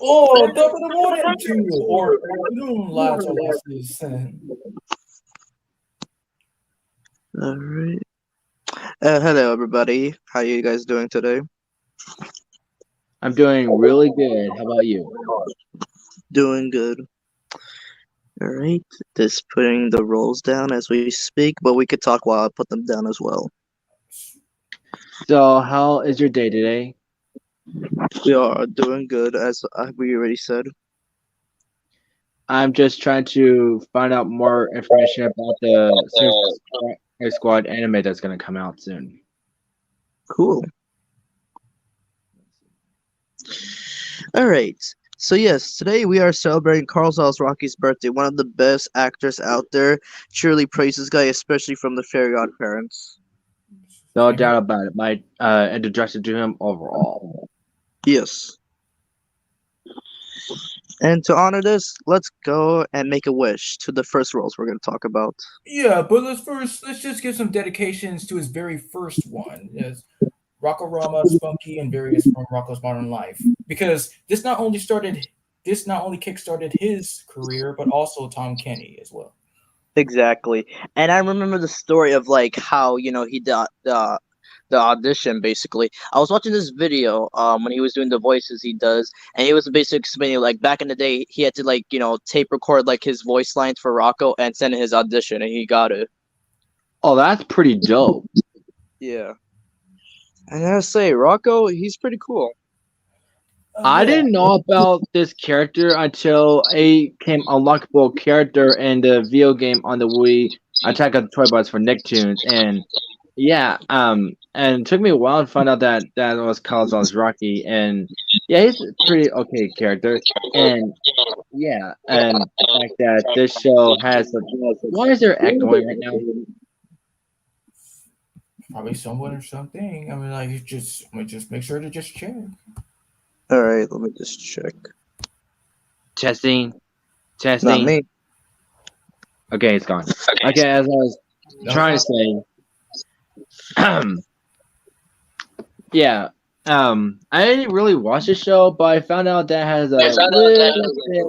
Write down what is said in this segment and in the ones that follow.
Oh, double the water two, or bloom lives or losses. All right. Hello, everybody. How you guys doing today? I'm doing really good. How about you? Doing good. All right. Just putting the rolls down as we speak, but we could talk while I put them down as well. So, how is your day today? We are doing good, as we already said. I'm just trying to find out more information about the Suicide Squad anime that's going to come out soon. Cool. All right. So yes, today we are celebrating Carl Alazraqui's birthday. One of the best actors out there. Truly praise this guy, especially from the Fairy Godparents. No doubt about it. My introduction to him overall. Yes. And to honor this, let's go and make a wish to the first roles we're going to talk about. Yeah, but let's just give some dedications to his very first one. Yes, Rocco Rama, Spunky, and various from Rocco's Modern Life. Because this not only kickstarted his career, but also Tom Kenny as well. Exactly. And I remember the story of like how, he did the audition basically. I was watching this video when he was doing the voices he does, and he was basically explaining like back in the day he had to like, tape record like his voice lines for Rocco and send in his audition and he got it. Oh, that's pretty dope. Yeah. And I gotta say, Rocco, he's pretty cool. I Yeah, didn't know about this character until a came unlockable character in the video game on the Wii, Attack of the Toy Bots for Nicktoons, and yeah, and it took me a while to find out that that was Kazal's Rocky, and yeah, he's a pretty okay character, and yeah, and the fact that this show has a, why is there echoing right now? probably someone or something. I mean, like, just make sure to just check. All right, let me just check. Testing, Not testing. me. Okay, it's gone. Okay, as I was trying to say. Yeah. I didn't really watch the show, but I found out that has a little bit.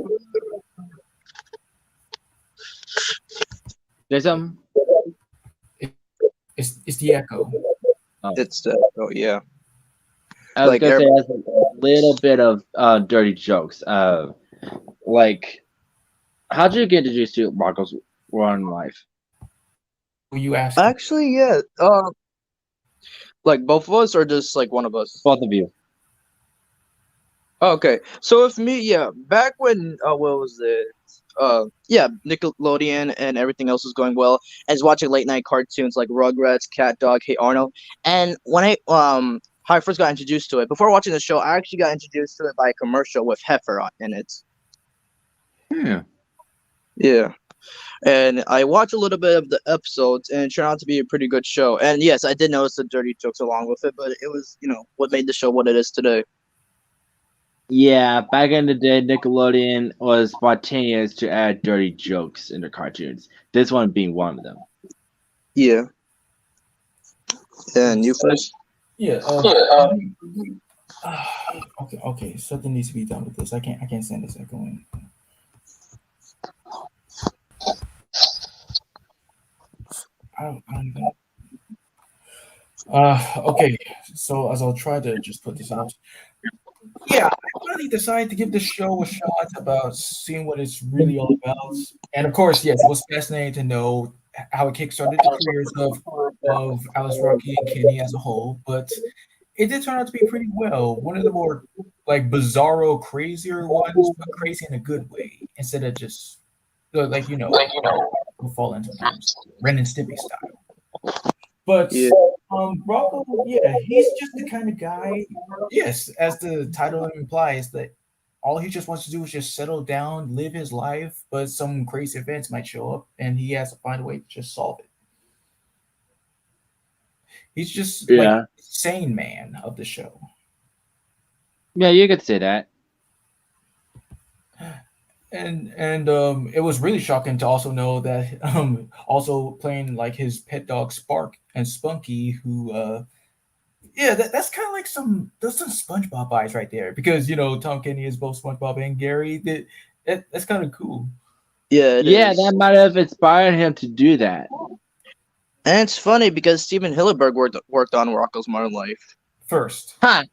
There's some. It's the echo. Oh, It's oh yeah. I was Like gonna say it has a little bit of dirty jokes. Like, how did you get introduced to Rocco's Run Life? Who you asking? actually, yeah. Like both of us or just like one of us? Both of you. Oh, okay. So if me, yeah, back when what was it? Yeah, Nickelodeon and everything else was going well. I was watching late night cartoons like Rugrats, Cat Dog, Hey Arnold, and when how I first got introduced to it, before watching the show, I actually got introduced to it by a commercial with Heifer in it. Hmm. Yeah. And I watched a little bit of the episodes, and it turned out to be a pretty good show. And yes, I did notice the dirty jokes along with it, but it was, what made the show what it is today. Yeah, back in the day, Nickelodeon was spontaneous to add dirty jokes in their cartoons. This one being one of them. Yeah. And you first? Yeah. Okay. Something needs to be done with this. I can't send this echoing. I don't even. Okay. So as I'll try to just put this out. Yeah, I finally decided to give this show a shot about seeing what it's really all about. And of course, yes, it was fascinating to know how it kickstarted the careers of Alice Rocky and Kenny as a whole. But it did turn out to be pretty well. One of the more like bizarro, crazier ones, but crazy in a good way, instead of just like we'll fall into sometimes Ren and Stimpy style. But Yeah. Rocco, yeah, he's just the kind of guy. Yes, as the title implies, that all he just wants to do is just settle down, live his life. But some crazy events might show up, and he has to find a way to just solve it. He's just like Yeah. sane man of the show. Yeah, you could say that. And it was really shocking to also know that also playing like his pet dog Spark and Spunky, who Yeah, that's kind of like some SpongeBob vibes right there because Tom Kenny is both SpongeBob and Gary. That's kind of cool. Yeah, it Yeah, that is. might have inspired him to do that. And it's funny because Steven Hillenburg worked on Rocco's Modern Life. First, Ha!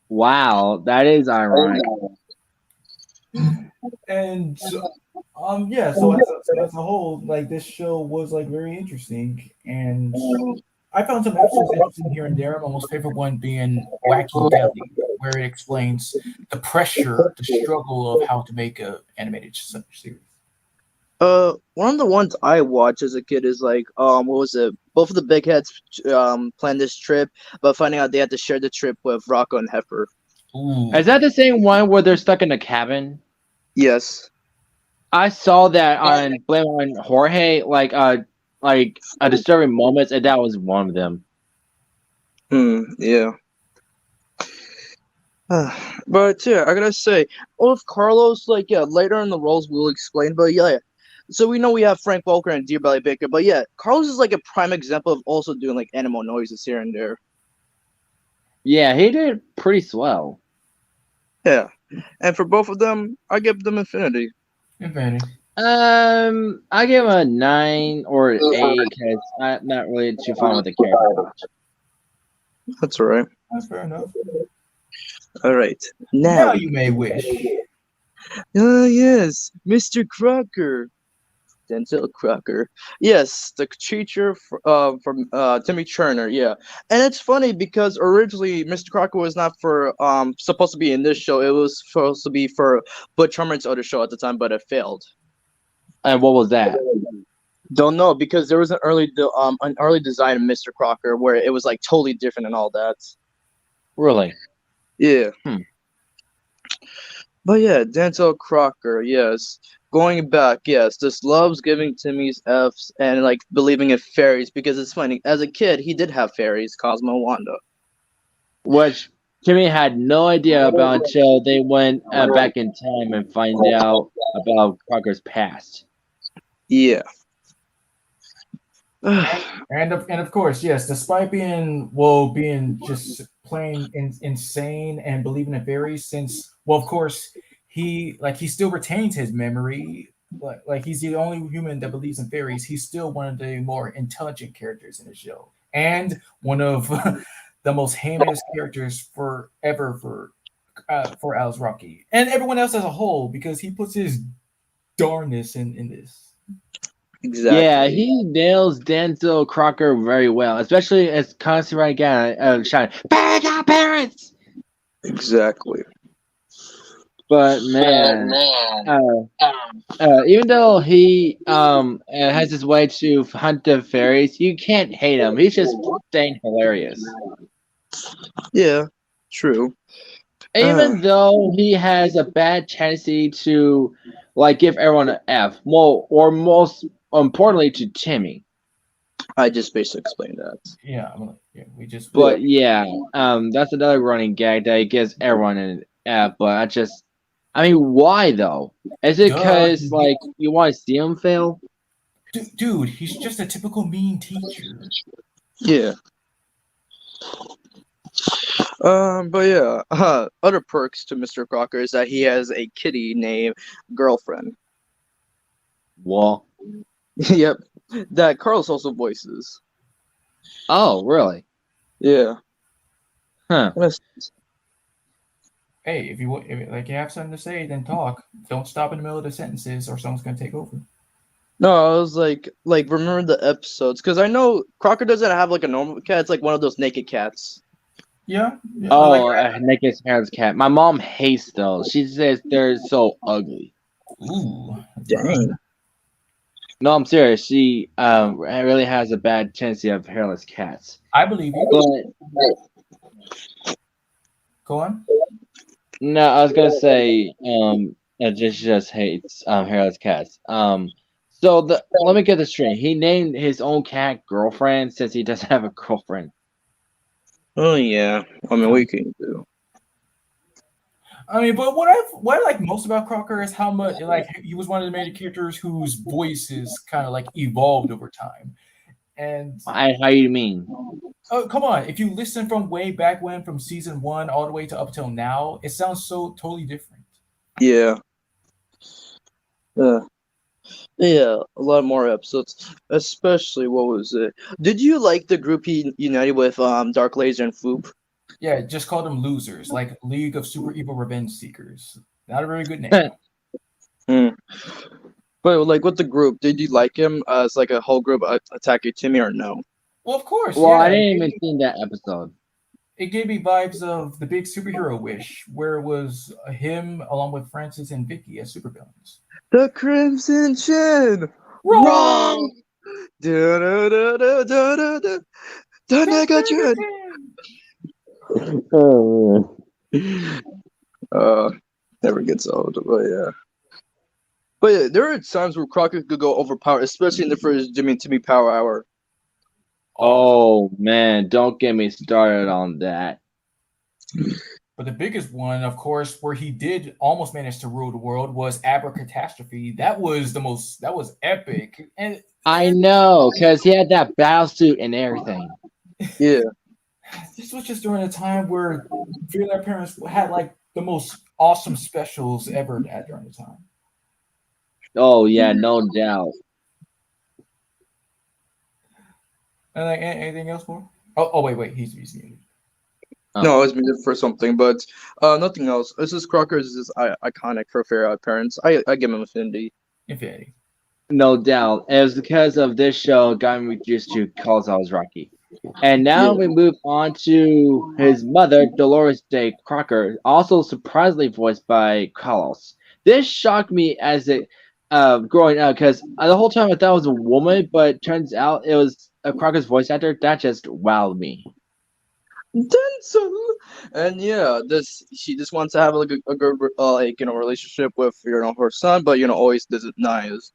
Wow, that is ironic. and yeah, so as a whole, like this show was like very interesting, and I found some episodes interesting here and there. My most favorite one being Wacky Deli, where it explains the pressure, the struggle of how to make a animated series. One of the ones I watched as a kid is like, what was it? Both of the big heads planned this trip, but finding out they had to share the trip with Rocco and Heifer. Ooh, Is that the same one where they're stuck in a cabin? Yes. I saw that on Blame on Jorge, like a disturbing moments, and that was one of them. Yeah. But yeah, I gotta say, with Carlos, like yeah, later in the roles we'll explain, but yeah. So we know we have Frank Welker and Dear Belly Baker, but yeah, Carlos is like a prime example of also doing like animal noises here and there. Yeah, he did pretty swell. Yeah, and for both of them, I give them infinity. Infinity. I give him a 9 or an 8 because I'm not really too fond with the character. That's all right. That's fair enough. All right, Now now. you may wish. Yes, Mr. Crocker. Denzel Crocker. Yes, the teacher from Timmy Turner. Yeah, and it's funny because originally Mr. Crocker was not for supposed to be in this show. It was supposed to be for Butch Harmon's other show at the time, but it failed. And what was that? Don't know because there was an early design of Mr. Crocker where it was like totally different and all that. Really? Yeah. Hmm. But yeah, Denzel Crocker, yes. Going back, yes, just loves giving Timmy's F's and like believing in fairies because it's funny. As a kid, he did have fairies, Cosmo and Wanda. Which Timmy had no idea about until they went back in time and find out about Crocker's past. Yeah. And of course, yes, despite being just plain insane and believing in fairies, since of course he still retains his memory, like he's the only human that believes in fairies. He's still one of the more intelligent characters in the show, and one of the most heinous characters forever for Alazraqui and everyone else as a whole because he puts his darnness in this. Exactly. Yeah, he nails Denzel Crocker very well, especially as constantly right again shouting, "Bad our parents!" Exactly. But man, even though he has his way to hunt the fairies, you can't hate him. He's just plain hilarious. Yeah. True. Even though he has a bad tendency to like give everyone an F, more or most importantly to Timmy. I just basically explained that. Yeah, we just. But yeah, that's another running gag that he gives everyone an F. But I mean, why though? Is it because like you want to see him fail? Dude, he's just a typical mean teacher. Yeah. But yeah, other perks to Mr. Crocker is that he has a kitty named Girlfriend. Well, Yep, that Carlos also voices. oh really? Yeah. Huh. Hey, if you have something to say, then talk. Don't stop in the middle of the sentences, or someone's gonna take over. No, I was like remember the episodes because I know Crocker doesn't have like a normal cat. It's like one of those naked cats. Yeah. Oh, naked hairless cat. My mom hates those. She says they're so ugly. Ooh, Dang. No, I'm serious. She really has a bad tendency of hairless cats. I believe you. But Go on. no, I was gonna say just hates hairless cats. So let me get this straight. He named his own cat Girlfriend since he doesn't have a girlfriend. Oh yeah. I mean, what can you do? I mean, but what I like most about Crocker is how much like he was one of the main characters whose voice is kind of like evolved over time. And How you mean? oh, come on, if you listen from way back when, from season one all the way to up till now, it sounds so totally different. Yeah. Uh, yeah, a lot more episodes. Especially what was it? Did you like the group he united with Dark Laser and Foop? Yeah, just call them losers, like League of Super Evil Revenge Seekers. Not a very good name. Hmm. But like with the group, did you like him as like a whole group attack you, Timmy, or no? Well, of course, Well, I yeah. didn't even see that episode. It gave me vibes of the big superhero wish, where it was him along with Francis and Vicky as supervillains. The Crimson Chin! Wrong! Da-da-da-da-da-da-da. The Negatron! Oh, Never gets old, but yeah. But yeah, there are times where Crockett could go overpowered, especially in the first Jimmy and Timmy Power Hour. oh man, don't get me started on that. But the biggest one, of course, where he did almost manage to rule the world was Abracatastrophe. That was that was epic. And I know, because he had that battle suit and everything. Yeah. this was just during a time where Fear Parents had like the most awesome specials ever at during the time. Oh yeah, no doubt. And like anything else more? Oh wait, he's muted. No, I was muted for something, but nothing else. This is Crocker's is iconic for Fair Parents. I give him affinity. Infinity. No doubt. It was because of this show got me introduced to Alazraqui. And now Yeah. we move on to his mother, Dolores Day Crocker, also surprisingly voiced by Carlos. This shocked me as it growing up because the whole time I thought it was a woman, but turns out it was a Crocker's voice actor. That just wowed me. Denzel. And yeah, she just wants to have like a good relationship with her son, but always does it nice.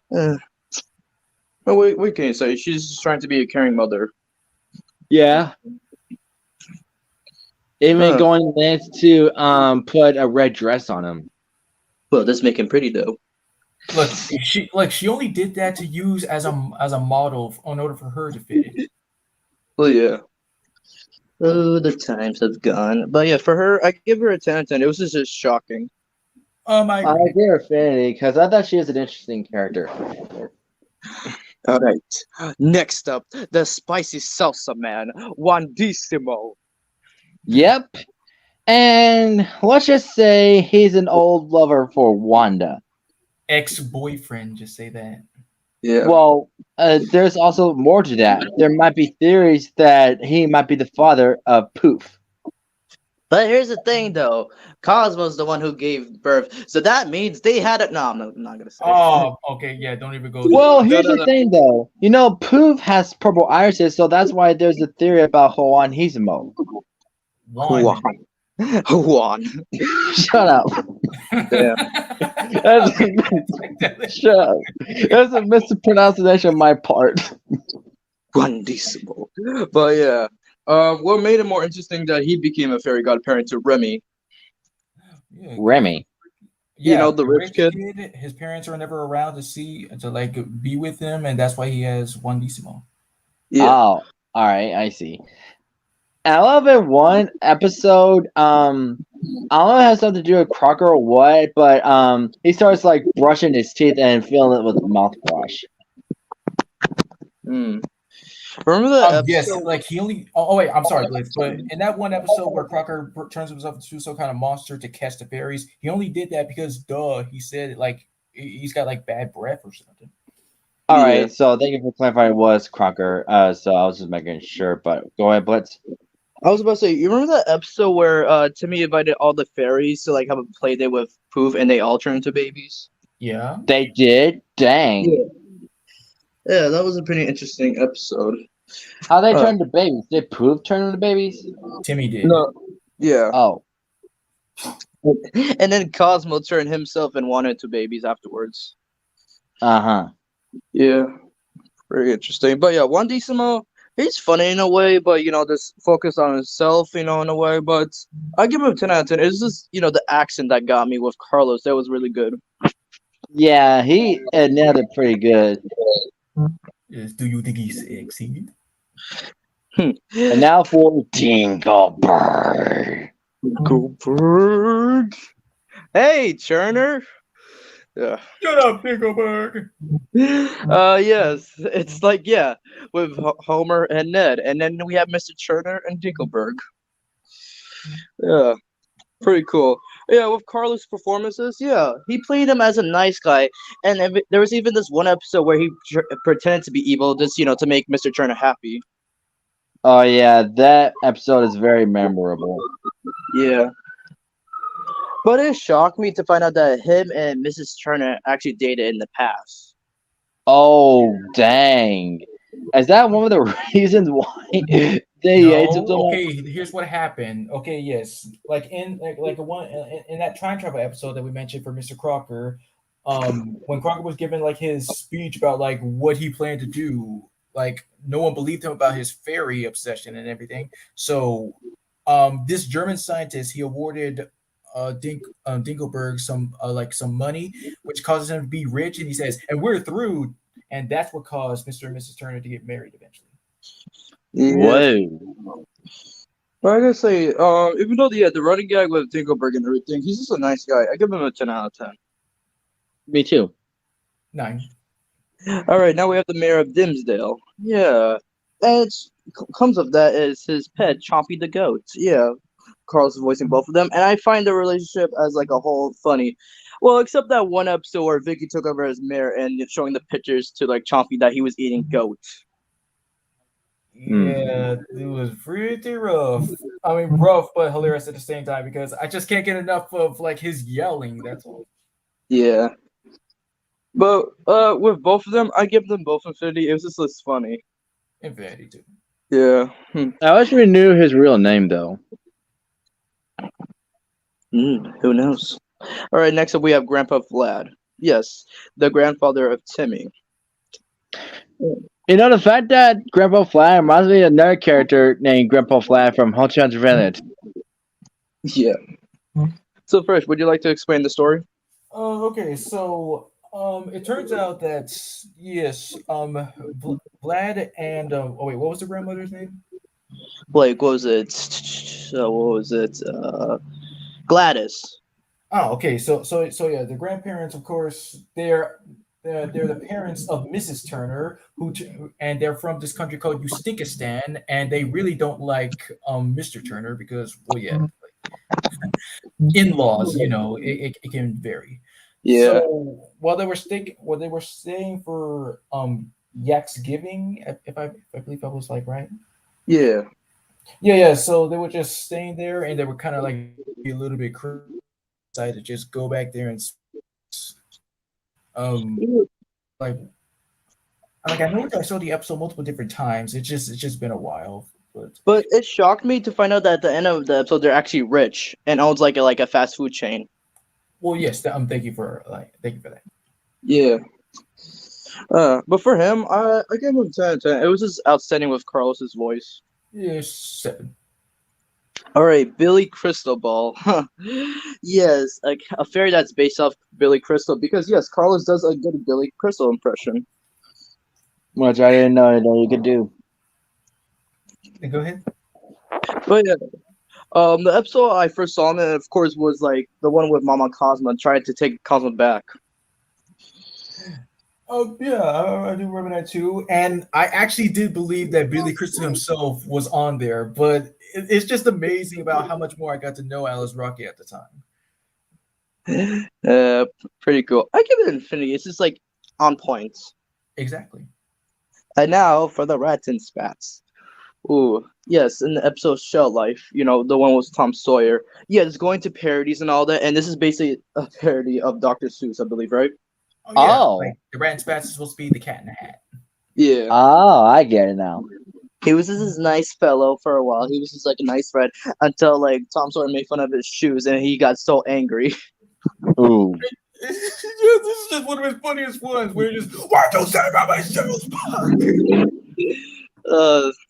But what can you say? She's just trying to be a caring mother. Yeah. Even going lengths to put a red dress on him. Well, this make him pretty though. Look, she only did that to use as a model in order for her to fit it. Well, yeah. Oh, the times have gone. But yeah, for her, I give her a 10 out of 10. It was just shocking. I I agree. give her affinity because I thought she was an interesting character. All right. Next up, the spicy salsa man, Juandissimo. Yep. And let's just say he's an old lover for Wanda. Ex-boyfriend, just say that. Yeah. Well, there's also more to that. There might be theories that he might be the father of Poof. But here's the thing, though. Cosmo's the one who gave birth, so that means they had it. No, I'm not gonna say. Oh, okay, yeah. Don't even go. Well, here's the thing, though. Poof has purple irises, so that's why there's a theory about Juan Hisimo. Juan. Shut up. Yeah. Shut up. That's a mispronunciation on my part. Juandissimo. But yeah. What made it more interesting that he became a fairy godparent to Remy? Yeah. Remy. Yeah, the rich kid. His parents are never around to be with him, and that's why he has Juandissimo. Yeah. Oh, all right, I see. I love it. One episode, I don't know if it has something to do with Crocker or what, but he starts like brushing his teeth and filling it with mouthwash. Remember that episode? Yes, like he only. Oh wait, I'm sorry, Blitz. But in that one episode where Crocker turns himself into some kind of monster to catch the fairies, he only did that because, he said like he's got like bad breath or something. All right, so thank you for clarifying. It was Crocker. So I was just making sure. But go ahead, Blitz. I was about to say, you remember that episode where Timmy invited all the fairies to like have a play date with Poof, and they all turned into babies? Yeah, they did. Dang. Yeah, that was a pretty interesting episode. How they turned to babies? Did Poof turn into babies? Timmy did. No. Yeah. Oh. And then Cosmo turned himself and wanted to babies afterwards. Uh-huh. Yeah. Very interesting. But yeah, Juandissimo, he's funny in a way, but just focused on himself, in a way. But I give him a 10 out of 10. It's just, the accent that got me with Carlos. That was really good. Yeah, he nailed it pretty good. Yes, do you think he's sexy? And now for Tinkerbird. Goldberg. Hey, Turner. Yeah. Shut up, Nickelberg. Yes, it's like yeah, with Homer and Ned, and then we have Mr. Turner and Dinkelberg. Yeah, pretty cool. Yeah, with Carlos' performances, yeah, he played him as a nice guy, and there was even this one episode where he pretended to be evil, just to make Mr. Turner happy. Oh yeah, that episode is very memorable. Yeah, but it shocked me to find out that him and Mrs. Turner actually dated in the past. Oh dang. Is that one of the reasons why they hated him No, so much? okay. Here's what happened. Okay, yes, like in like a one in that time travel episode that we mentioned for Mr. Crocker, when Crocker was given like his speech about like what he planned to do, like no one believed him about his fairy obsession and everything. So, this German scientist he awarded Dinkelberg some like some money, which causes him to be rich, and he says, "And we're through," and that's what caused Mr. and Mrs. Turner to get married eventually. Yeah. Whoa. But I gotta say, even though the running gag with Dinkelberg and everything, he's just a nice guy. I give him a 10 out of 10. Me too. 9. All right, now we have the mayor of Dimsdale. Yeah, and comes of that is his pet Chompy the goat. Yeah, Carl's voicing both of them, and I find the relationship as like a whole funny. Well, except that one episode where Vicky took over as mayor and showing the pictures to like Chompy that he was eating goat. Yeah, it was pretty rough. I mean, rough but hilarious at the same time because I just can't get enough of like his yelling. That's all. Yeah, but with both of them, I give them both infinity. It was just less funny. Infinity too. Yeah. I wish we knew his real name though. Who knows? All right, next up we have Grandpa Vlad. Yes, the grandfather of Timmy. You know the fact that Grandpa Flat reminds me of another character named Grandpa Flat from Hunter x Hunter Village. Yeah. So first, would you like to explain the story? Okay, so it turns out that yes, Vlad and oh wait, what was the grandmother's name? Like, what was it? What was it? Gladys. Oh, okay. So yeah, the grandparents, of course, they're the parents of Mrs. Turner, and they're from this country called Uzbekistan, and they really don't like Mr. Turner because, well, yeah, in-laws, it can vary. Yeah. So while they were staying for Yak's Giving, if I believe I was like right. Yeah. Yeah. So they were just staying there, and they were kind of like a little bit decided to just go back there and um like I know that I saw the episode multiple different times. It's just been a while, but But it shocked me to find out that at the end of the episode they're actually rich and owns like a fast food chain. well, yes, thank you for that. Yeah. But for him, I gave him 10 out of 10. It was just outstanding with Carlos's voice. Yes, 7. All right, Billy Crystal. Huh. Yes, like a fairy that's based off Billy Crystal because yes, Carlos does a good Billy Crystal impression. Which I didn't know that you could do. Go ahead. But yeah, the episode I first saw him in, of course, was like the one with Mama Cosma trying to take Cosma back. Oh yeah, I do remember that too. And I actually did believe that Billy Crystal himself was on there, but it's just amazing about how much more I got to know Alazraqui at the time. Pretty cool. I give it infinity. It's just like on point. Exactly. And now for the rats and spats. Ooh, yes, in the episode Shell Life, the one with Tom Sawyer. Yeah, it's going to parodies and all that, and this is basically a parody of Dr. Seuss, I believe, right? Oh yeah, Oh. like the Rat and Spats is supposed to be the Cat in the Hat. Yeah. Oh, I get it now. He was just this nice fellow for a while. He was just like a nice friend until like Tom Sawyer made fun of his shoes and he got so angry. Ooh. Yeah, this is just one of his funniest ones where you just why don't say about my shoes?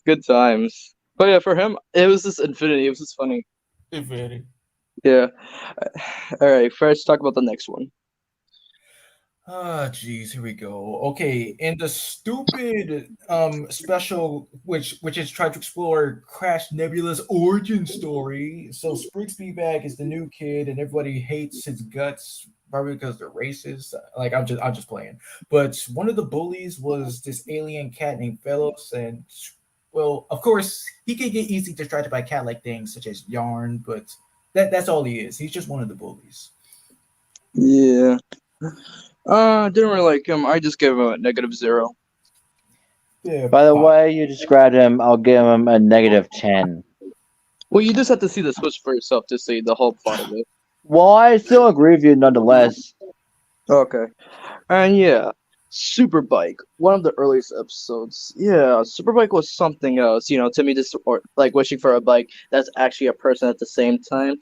Good times. But yeah, for him, it was just infinity. It was just funny. Infinity. Yeah. All right. First, talk about the next one. Ah, geez, here we go. Okay, in the stupid special, which is trying to explore Crash Nebula's origin story. So Sprigsby Bag is the new kid, and everybody hates his guts probably because they're racist. Like I'm just playing. But one of the bullies was this alien cat named Fellows, and well, of course, he can get easily distracted by cat-like things such as yarn, but that's all he is. He's just one of the bullies. Yeah. Didn't really like him. I just gave him a -0. Yeah, By the way you described him, I'll give him a -10. Well, you just have to see the Switch for yourself to see the whole plot of it. Well, I still agree with you nonetheless. Okay. And yeah, Superbike, one of the earliest episodes. Yeah, Superbike was something else. To me, just or like wishing for a bike that's actually a person at the same time.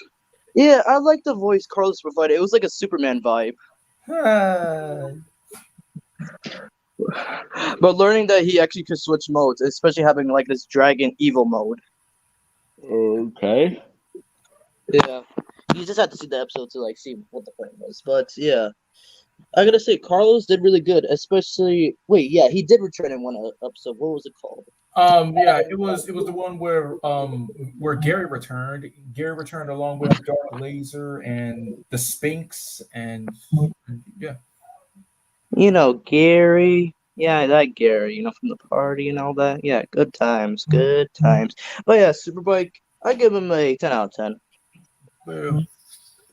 Yeah, I like the voice Carlos provided. It was like a Superman vibe. Ah, But learning that he actually could switch modes, especially having like this dragon evil mode. Okay. Yeah. You just have to see the episode to like see what the point was. But yeah. I gotta say, Carlos did really good, especially. Wait, yeah, he did return in one episode. What was it called? yeah, it was the one where Gary returned. Gary returned along with Dark Laser and the Sphinx, and yeah, Gary. Yeah, that Gary. From the party and all that. Yeah, good times, good times. But yeah, Superbike. I give him a 10 out of 10. well,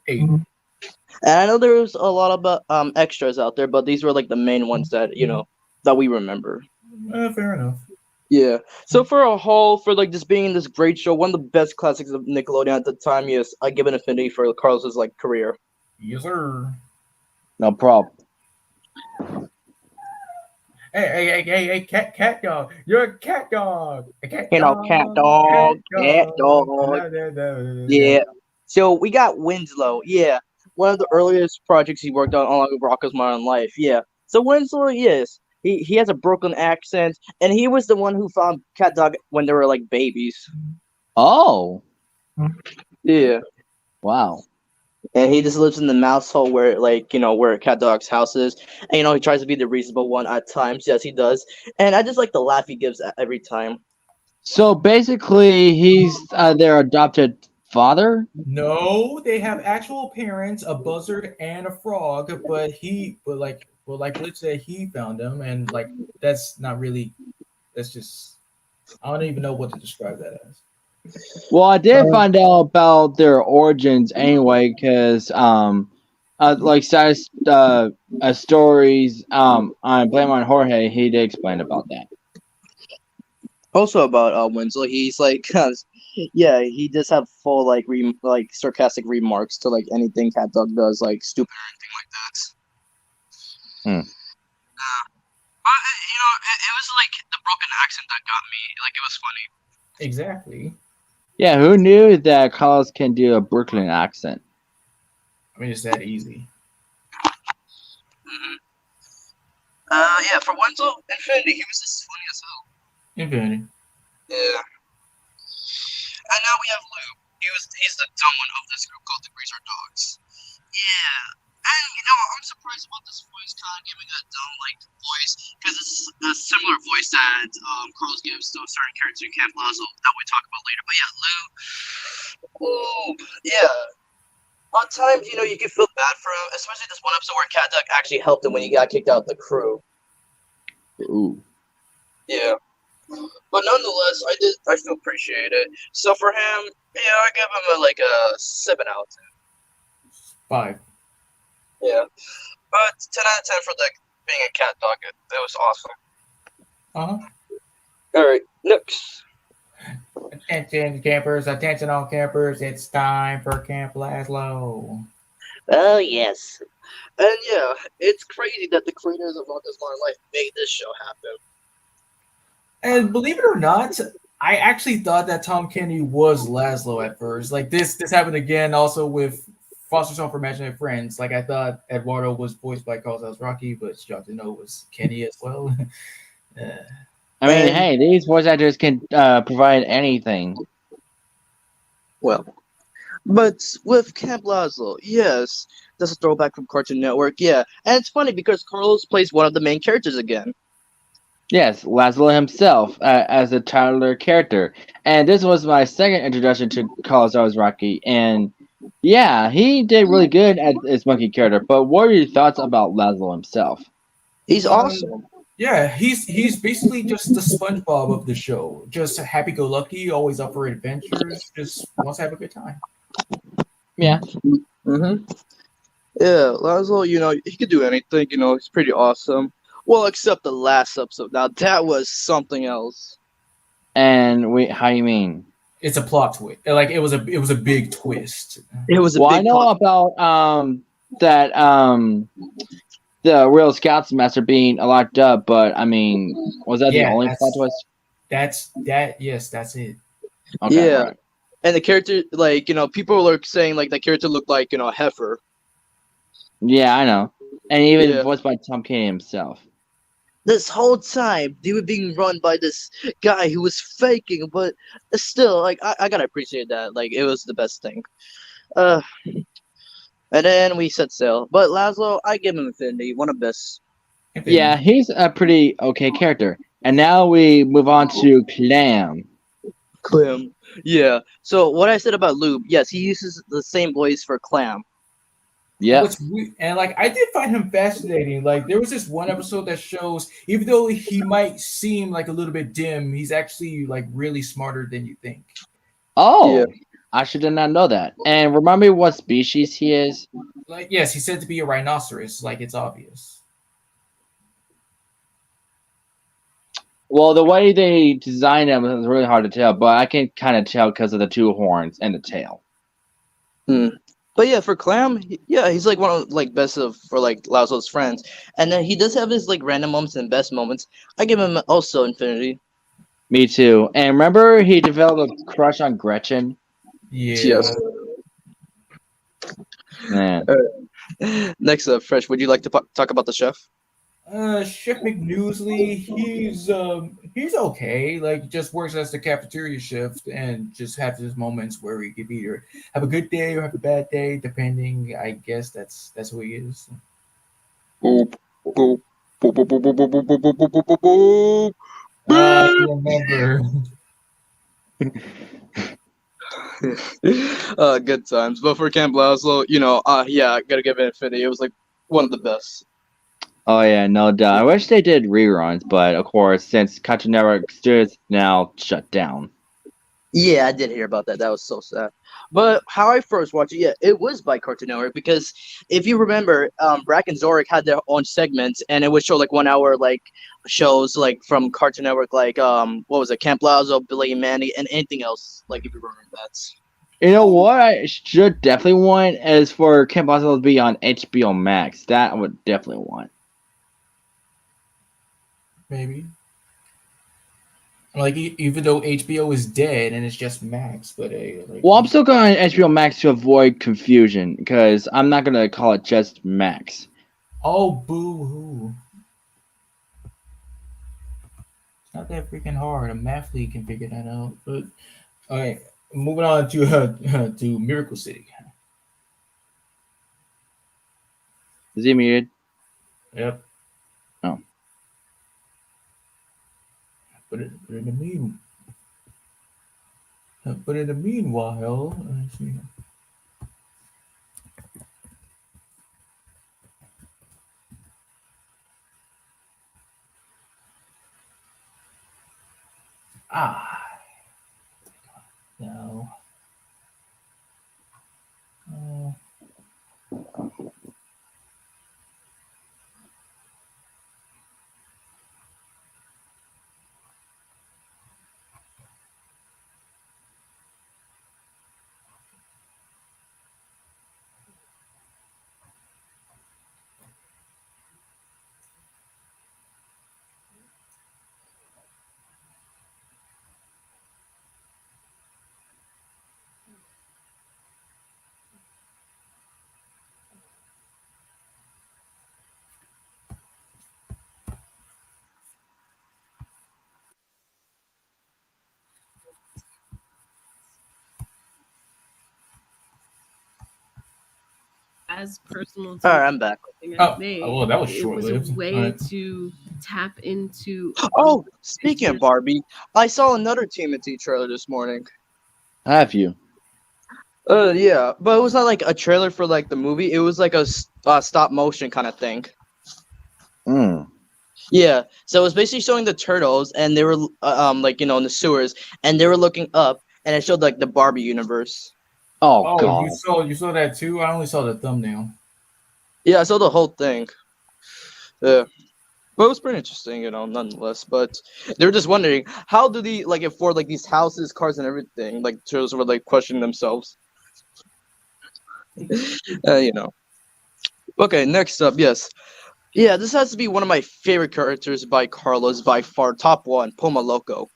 8. And I know there was a lot of extras out there, but these were like the main ones that that we remember. Fair enough. Yeah. So for a whole, for like just being this great show, one of the best classics of Nickelodeon at the time, yes, I give an affinity for Carlos's like career. Yes, sir. No problem. Hey, cat dog. You're a cat dog. A cat Cat dog. dog, cat dog. Da, da, da, da. Yeah. So we got Winslow. Yeah. One of the earliest projects he worked on along with Rocco's Modern Life. Yeah. So Winslow, yes. He has a Brooklyn accent, and he was the one who found Cat Dog when they were like babies. Oh, Yeah. wow. And he just lives in the mouse hole where where Cat Dog's house is. And he tries to be the reasonable one at times. Yes, he does. And I just like the laugh he gives every time. So basically, he's their adopted father. No, they have actual parents, a buzzard and a frog, but like Blitz said, he found them, and like that's not really. That's just I don't even know what to describe that as. Well, I did find out about their origins anyway, because like status stories on Blame on Jorge, he did explain about that. Also about Winslow, he's like, yeah, he does have full like sarcastic remarks to like anything Cat Dog does, like stupid or anything like that. But it was like the broken accent that got me. Like it was funny. Exactly. Yeah, who knew that Carlos can do a Brooklyn accent? I mean, it's that easy. Mm-hmm. Yeah, for Winslow, Infinity, he was just funny as hell. Infinity. Yeah. And now we have Lou. He's the dumb one of this group called the Greaser Dogs. Yeah. And I'm surprised about this voice kind of giving a dumb voice, because it's a similar voice that Carlos gives to a certain character in Camp Lazo that we talk about later. But yeah, Lou. Oh, yeah. On times, you can feel bad for him, especially this one episode where Cat Dog actually helped him when he got kicked out of the crew. Ooh. Yeah. But nonetheless, I still appreciate it. So for him, I give him a 7 out of 5. 10. Yeah. But 10 out of 10 for being a Cat Dog. It was awesome. Alright, next. Attention campers, attention all campers, it's time for Camp Laszlo. Oh, yes. And yeah, it's crazy that the creators of Rocko's Modern Life made this show happen. And believe it or not, I actually thought that Tom Kenny was Laszlo at first. Like this happened again also with Foster's Home for Imaginary Friends. Like I thought Eduardo was voiced by Carlos Alazraqui, but you have to know it was Kenny as well. I mean, hey, these voice actors can provide anything. Well, But with Camp Lazlo, yes, that's a throwback from Cartoon Network. Yeah, and it's funny because Carlos plays one of the main characters again. Yes, Laszlo himself as a toddler character, and this was my second introduction to Carlos Alazraqui, and yeah, he did really good as his monkey character. But what are your thoughts about Laszlo himself? He's Um, awesome. yeah, he's basically just the SpongeBob of the show. Just happy-go-lucky, always up for adventures. Just wants to have a good time. Yeah, Hmm. Yeah, Lazlo, he could do anything. He's pretty awesome. Well, except the last episode. Now that was something else. and how you mean? It's a plot twist. Like it was a big twist. It was a Well, I big know plot. about that the real Scouts master being locked up, but I mean, was that the Yeah, only plot that's twist? that's that. Yes, that's it. Okay, Yeah, right. and the character, like, people are saying like the character looked like a heifer. Yeah, I know, and even Yeah. voiced by Tom Kenny himself. This whole time they were being run by this guy who was faking, but still, like, I gotta appreciate that. Like, it was the best thing. Uh, and then we set sail. But Laszlo, I give him Infinity, one of the best. Yeah, Infinity. he's a pretty okay character. And now we move on to Clam. Clam. Yeah. So what I said about Lube, yes, he uses the same voice for Clam. And Yep. like I did find him fascinating. Like there was this one episode that shows, even though he might seem like a little bit dim, he's actually like really smarter than you think. Yeah. Oh, I should did not know that. And remind me what species he is. Like yes, he's said to be a rhinoceros. Like it's obvious. Well, the way they designed him is really hard to tell, but I can kind of tell because of the two horns and the tail. Hmm. But yeah, for Clam, yeah, he's like one of like best of for like Laszlo's friends, and then he does have his like random moments and best moments. I give him also Infinity. Me too. And remember, he developed a crush on Gretchen. Yeah. Yes. Man. Next up, Fresh, would you like to talk about the chef? Chef McNewsley, he's okay. Like just works as the cafeteria chef and just have his moments where he could either have a good day or have a bad day, depending. I guess that's who he is. Boop, boop, boop, boop, boop, boop, boop, boop, boop, boop, boop, boop, boop. I Beep. remember. Good times. But for Camp Laszlo, yeah, I gotta give it Infinity. It was like one of the best. Oh yeah, no doubt. I wish they did reruns, but of course, since Cartoon Network Studios now shut down. Yeah, I did hear about that. That was so sad. But how I first watched it, yeah, it was by Cartoon Network because if you remember, Brack and Zorik had their own segments, and it would show like 1 hour like shows like from Cartoon Network, like what was it, Camp Lazlo, Billy and Mandy, and anything else. Like if you remember that. You know what I should definitely want is for Camp Possible to be on HBO Max. That I would definitely want. Maybe. Like even though HBO is dead and it's just Max, but like Well, I'm still going on HBO Max to avoid confusion because I'm not gonna call it just Max. oh boo hoo. It's not that freaking hard. A math league can figure that out. But all right, moving on to to Miracle City. Is he muted? Yep. Oh. But in the meanwhile, let's see. Ah, no. Uh, as personal All to right, I'm back. something Oh, I've made. well, that was It was a short-lived. way Alright. to tap into Oh, speaking of pictures. Barbie, I saw another TMNT trailer this morning. Have you? Yeah, but it was not like a trailer for like the movie. It was like a stop motion kind of thing. Mm. Yeah, so it was basically showing the turtles, and they were like in the sewers, and they were looking up, and it showed like the Barbie universe. Oh Oh, god. you saw that too? I only saw the thumbnail. Yeah, I saw the whole thing. Yeah, but it was pretty interesting, nonetheless. But they were just wondering how do they like afford like these houses, cars, and everything. Like turtles were like questioning themselves. You know. Okay, next up, yes. Yeah, this has to be one of my favorite characters by Carlos by far, top one, Puma Loco.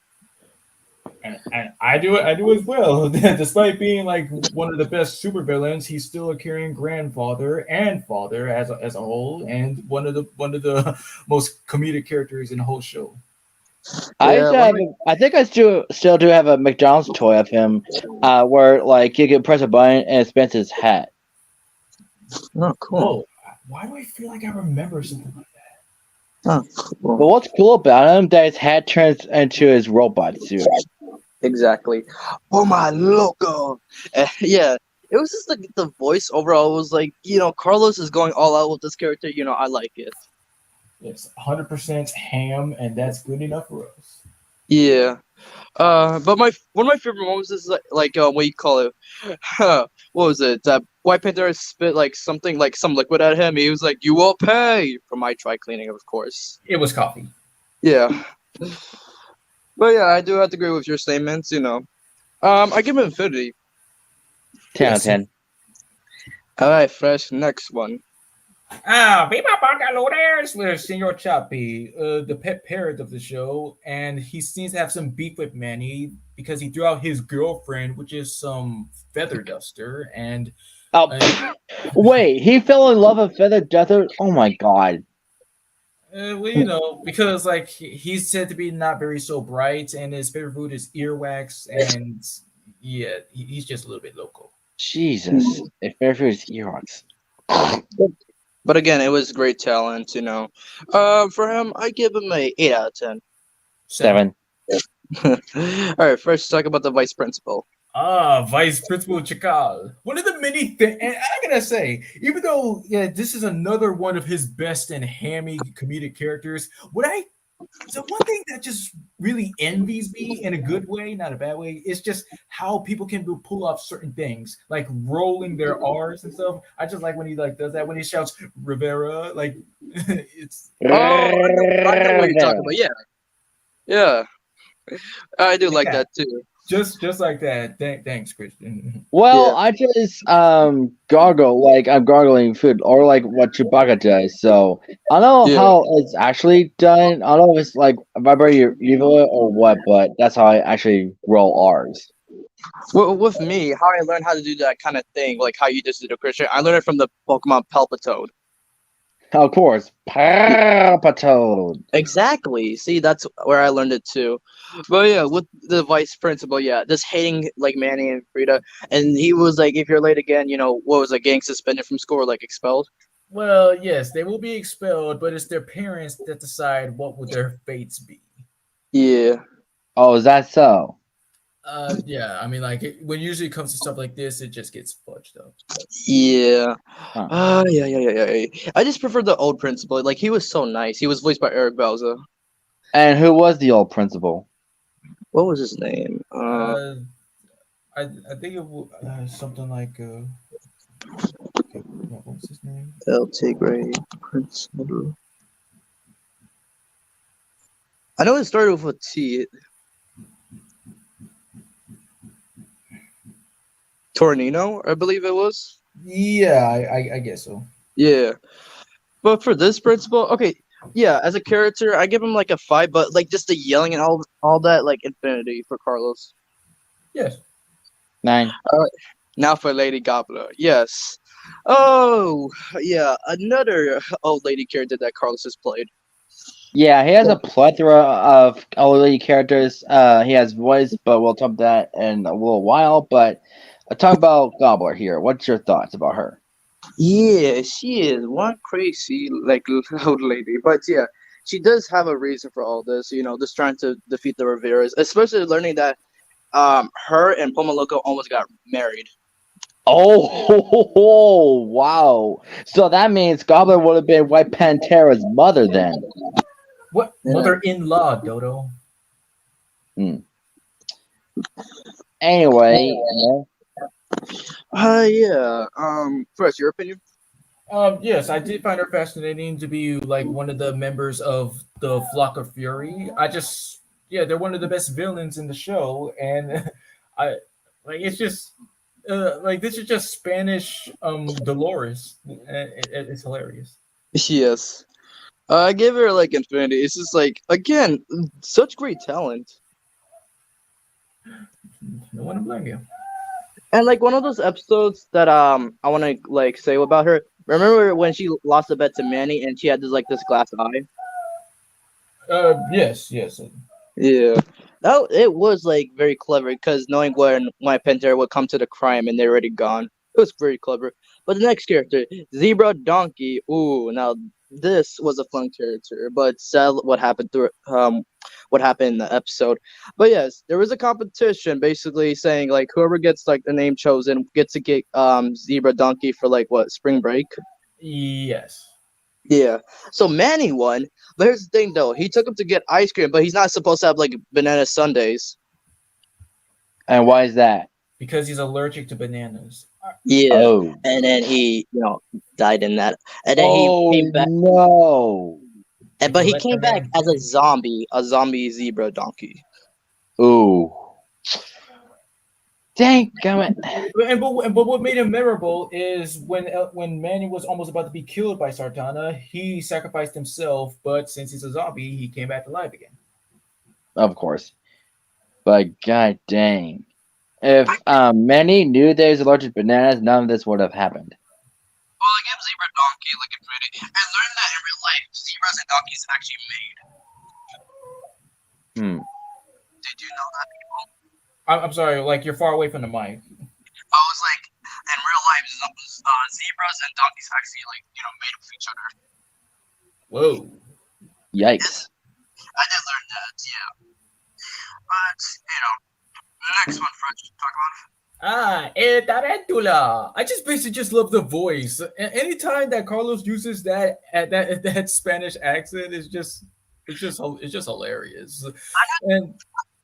And I do as well. Despite being like one of the best supervillains, he's still a caring grandfather and father as a whole, and one of the most comedic characters in the whole show. I Yeah, used to have. I think I still do have a McDonald's toy of him, where like you can press a button and it spins his hat. Oh, cool. Whoa, why do I feel like I remember something like that? Oh, But cool. what's cool about him that his hat turns into his robot suit. Exactly. Puma Loco. Yeah, it was just like the voice overall was like, Carlos is going all out with this character. I like it. It's 100% ham, and that's good enough for us. Yeah. But one of my favorite moments is like what you call it? What was it? That White Panther spit like something like some liquid at him. He was like, "You will pay for my dry cleaning," of course. It was coffee. Yeah. But yeah, I do have to agree with your statements. I give him Infinity. 10 out of Yes. 10. All right, fresh. Next one. Viva Bangalores with Senor Chappie, the pet parrot of the show, and he seems to have some beef with Manny because he threw out his girlfriend, which is some feather duster, and Oh, wait, he fell in love with Feather Duster? Oh my god. well, because like he's said to be not very so bright, and his favorite food is earwax, and yeah, he's just a little bit local. Jesus. If ever his Ewoks. But again, it was great talent. For him, I give him a 8 out of 10. 7. All right, first talk about the vice principal. Vice Principal Chakal. One of the many things, and I gotta say, even though this is another one of his best and hammy comedic characters, the one thing that just really envies me in a good way, not a bad way, is just how people can pull off certain things, like rolling their R's and stuff. I just like when he like does that when he shouts Rivera, like it's. Oh, I know what you're talking about. Yeah, yeah, I do like Yeah. that too. Just like that. Thanks, Christian. Well, Yeah. I just gargle like I'm gargling food, or like what Chewbacca does. So I don't know Yeah. how it's actually done. I don't know if it's like vibrate evil or what, but that's how I actually roll R's. Well, with me, how I learned how to do that kind of thing, like how you just did a Christian, I learned it from the Pokemon Palpitoad. Of course, Palpitoad. Exactly. See, that's where I learned it too. But yeah, with the vice principal, yeah, just hating like Manny and Frida, and he was like, if you're late again, what was it, getting suspended from school, or, like expelled. Well, yes, they will be expelled, but it's their parents that decide what would their fates be. Yeah. Oh, is that so? Yeah, I mean, like when usually it comes to stuff like this, it just gets fudged up. Yeah. Huh. Yeah. I just prefer the old principal. Like he was so nice. He was voiced by Eric Bauza. And who was the old principal? What was his name? I think something like what was his name? El Tigre Principal. I know it started with a T. Tornino, I believe it was. Yeah, I guess so. Yeah. But for this principal, okay, yeah, as a character, I give him like a 5, but like just the yelling and all that, like infinity for Carlos. Yes. 9. Now for Lady Gobbler, yes. Oh, yeah, another old lady character that Carlos has played. Yeah, he has a plethora of elderly characters. He has voice, but we'll talk about that in a little while. But talk about Gobbler here. What's your thoughts about her? Yeah, she is one crazy like old lady, but yeah, she does have a reason for all this. Just trying to defeat the Riveras, especially learning that her and Pomaloko almost got married. Oh, wow. So that means Goblin would have been White Pantera's mother then. What Yeah. mother-in-law, Dodo? Hmm. Anyway, Yeah. First, your opinion? Yes, I did find her fascinating to be like one of the members of the Flock of Fury. Yeah, they're one of the best villains in the show, and I like it's just like this is just Spanish Dolores. It's hilarious. Yes. I give her like infinity. It's just like again, such great talent. No one to blame you. And like one of those episodes that I want to like say about her. Remember when she lost the bet to Manny and she had this glass eye? Yes, yes. Yeah. That it was like very clever because knowing when my Pantera would come to the crime and they're already gone. It was very clever. But the next character, Zebra Donkey. Ooh, now this was a fun character, but sad what happened in the episode. But yes, there was a competition basically saying like whoever gets like the name chosen gets to get Zebra Donkey for like what, spring break? Yes. Yeah. So Manny won, but here's the thing though. He took him to get ice cream, but he's not supposed to have like banana sundaes. and why is that? Because he's allergic to bananas. Yeah. Oh. And then he, died in that. And then he Oh, came back, no. Would but you he let the came back man as a zombie zebra donkey. Ooh. Dang, gummit. But what made him memorable is when Manny was almost about to be killed by Sartana, he sacrificed himself, but since he's a zombie, he came back to life again. Of course. But god dang. If Manny knew they was allergic to bananas, none of this would have happened. Well, I gave zebra donkey like infinity, and learned that in real life, zebras and donkeys actually made. Hmm. Did you know that, people? I'm sorry, like you're far away from the mic. I was like, in real life, zebras and donkeys actually made with each other. Whoa. Yikes. I did learn that, yeah. But the next one, Fred, talk about. Tarantula. I just basically just love the voice. Anytime that Carlos uses that Spanish accent, it's just hilarious. And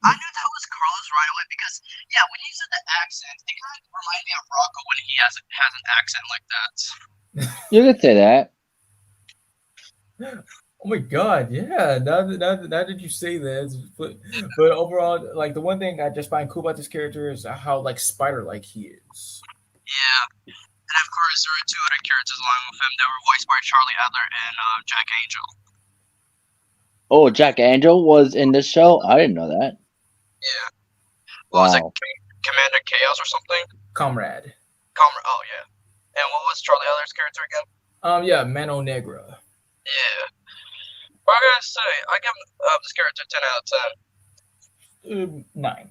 I knew that was Carlos right away because yeah, when he said the accent, it kind of reminded me of Rocco when he has an accent like that. You could say that. oh my god, yeah. Now that you say that, but overall, like the one thing I just find cool about this character is how like spider-like he is. Yeah, and of course there were two other characters along with him that were voiced by Charlie Adler and Jack Angel. Oh, Jack Angel was in this show? I didn't know that. Yeah. What was it? Wow. Commander Chaos or something? Comrade. Oh yeah. And what was Charlie Adler's character again? Yeah, Mano Negra. Yeah. What I gotta say, I give this character 10 out of 9. 10.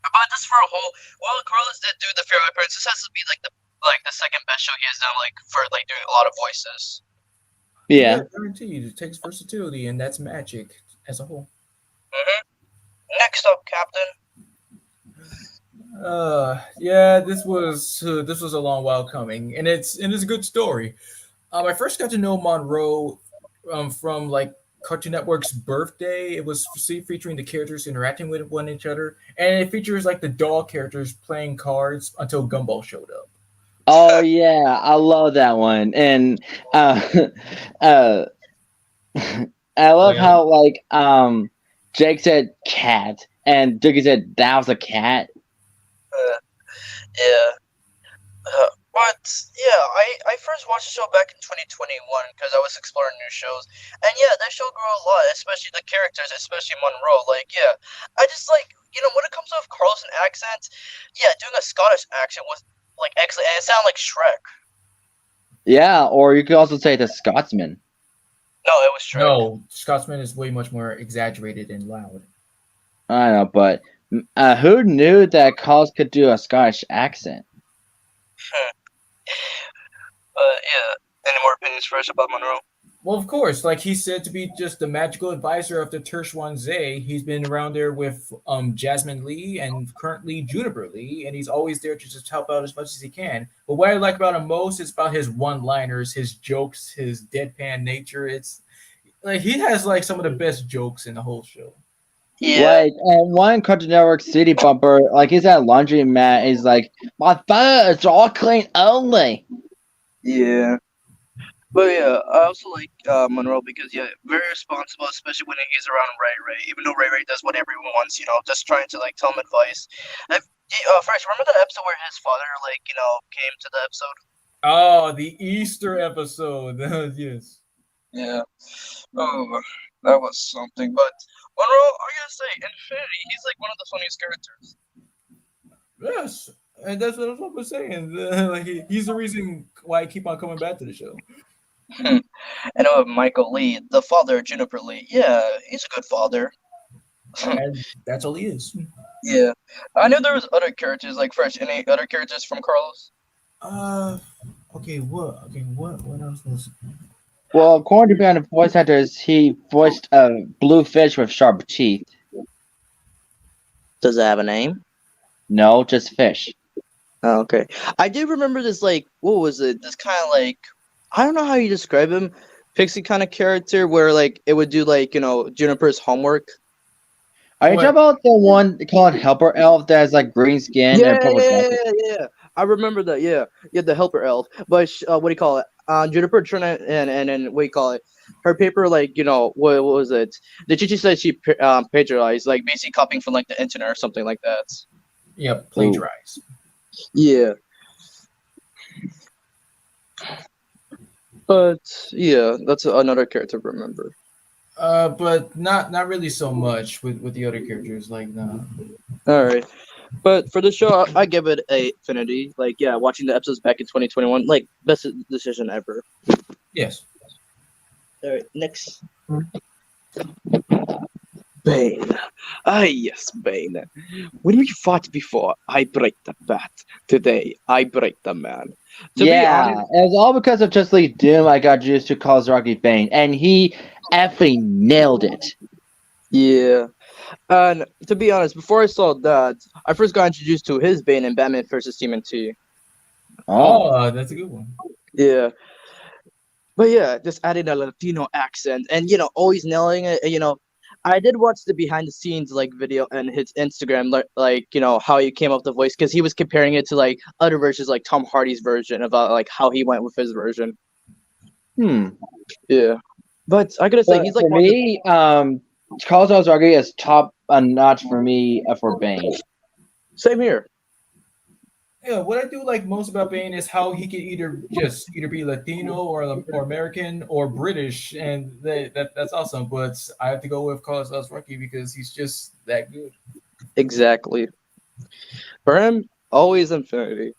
But this for a whole, well, Carlos did do the Fairy Prince. This has to be like the second best show he has done, like for like doing a lot of voices. Yeah. Guaranteed. It takes versatility, and that's magic as a whole. Next up, Captain. Yeah, this was a long while coming, and it's a good story. I first got to know Monroe from like Cartoon Network's Birthday. It was featuring the characters interacting with one each other, and it features like the doll characters playing cards until Gumball showed up. Oh yeah, I love that one. And uh I love how like Jake said cat and Doogie said that was a cat. Yeah. But yeah, I first watched the show back in 2021 because I was exploring new shows, and yeah, that show grew a lot, especially the characters, especially Monroe. Like, yeah, I just like when it comes to Carlos and accents, yeah, doing a Scottish accent was like excellent, and it sounded like Shrek. Yeah, or you could also say the Scotsman. No, it was Shrek. No, Scotsman is way much more exaggerated and loud. I know, but who knew that Carlos could do a Scottish accent? yeah. Any more opinions first about Monroe? Well, of course, like he's said to be just the magical advisor of the Tershwan Zay. He's been around there with Jasmine Lee and currently Juniper Lee, and he's always there to just help out as much as he can. But what I like about him most is about his one-liners, his jokes, his deadpan nature. It's like he has like some of the best jokes in the whole show. Yeah, Like, one Cartoon Network City Bumper, like he's at laundromat, is like, my fur all clean only. yeah. But yeah, I also like Monroe because yeah, very responsible, especially when he's around Ray Ray. Even though Ray Ray does what everyone wants, just trying to like tell him advice. Fresh, remember that episode where his father came to the episode? Oh, the Easter episode. Yes. Yeah. Oh, that was something. But Monroe, I gotta say, Infinity, he's like one of the funniest characters. Yes. And that's what I'm saying. Like he's the reason why I keep on coming back to the show. And Michael Lee, the father of Juniper Lee. Yeah, he's a good father. And that's all he is. Yeah. I knew there was other characters, like Fresh. Any other characters from Carlos? Okay, what else was Well, according to behind the voice actors, he voiced a blue fish with sharp teeth. Does it have a name? No, just fish. Oh, okay. I did remember this, like, what was it? This kind of like, I don't know how you describe him, pixie kind of character where, like, it would do, like, Juniper's homework. Are you What? talking about the one called Helper Elf that has like green skin Yeah, and purple yeah, jacket? yeah. I remember that, yeah. Yeah, the helper elf. But, what do you call it? Juniper turned it and what do you call it? Her paper, like, what was it? The Chichi said she plagiarized, like, basically copying from, like, the internet or something like that. Yep, plagiarize. Yeah. But yeah, that's another character to remember. But not really so much with the other characters. Like, no. All right. But for the show, I give it a Infinity. Like, yeah, watching the episodes back in 2021, like, best decision ever. Yes. All right, next. Bane. Ah, yes, Bane. When we fought before, I break the bat. Today, I break the man. To be Yeah, honest, it was all because of Just League Doom I got used to Alazraqui Bane, and he effing nailed it. yeah. And to be honest, before I saw that, I first got introduced to his Bane in Batman vs. TMNT. Oh, that's a good one. Yeah. But yeah, just adding a Latino accent and always nailing it. I did watch the behind the scenes like video and his Instagram like how he came up with the voice because he was comparing it to like other versions like Tom Hardy's version about like how he went with his version. Yeah. But I gotta say But he's like for me, Carlos Alazraqui is top a notch for me for Bane. same here. Yeah, what I do like most about Bane is how he can either be Latino or American or British, and that's awesome. But I have to go with Carlos Alazraqui because he's just that good. Exactly. For him, always Infinity.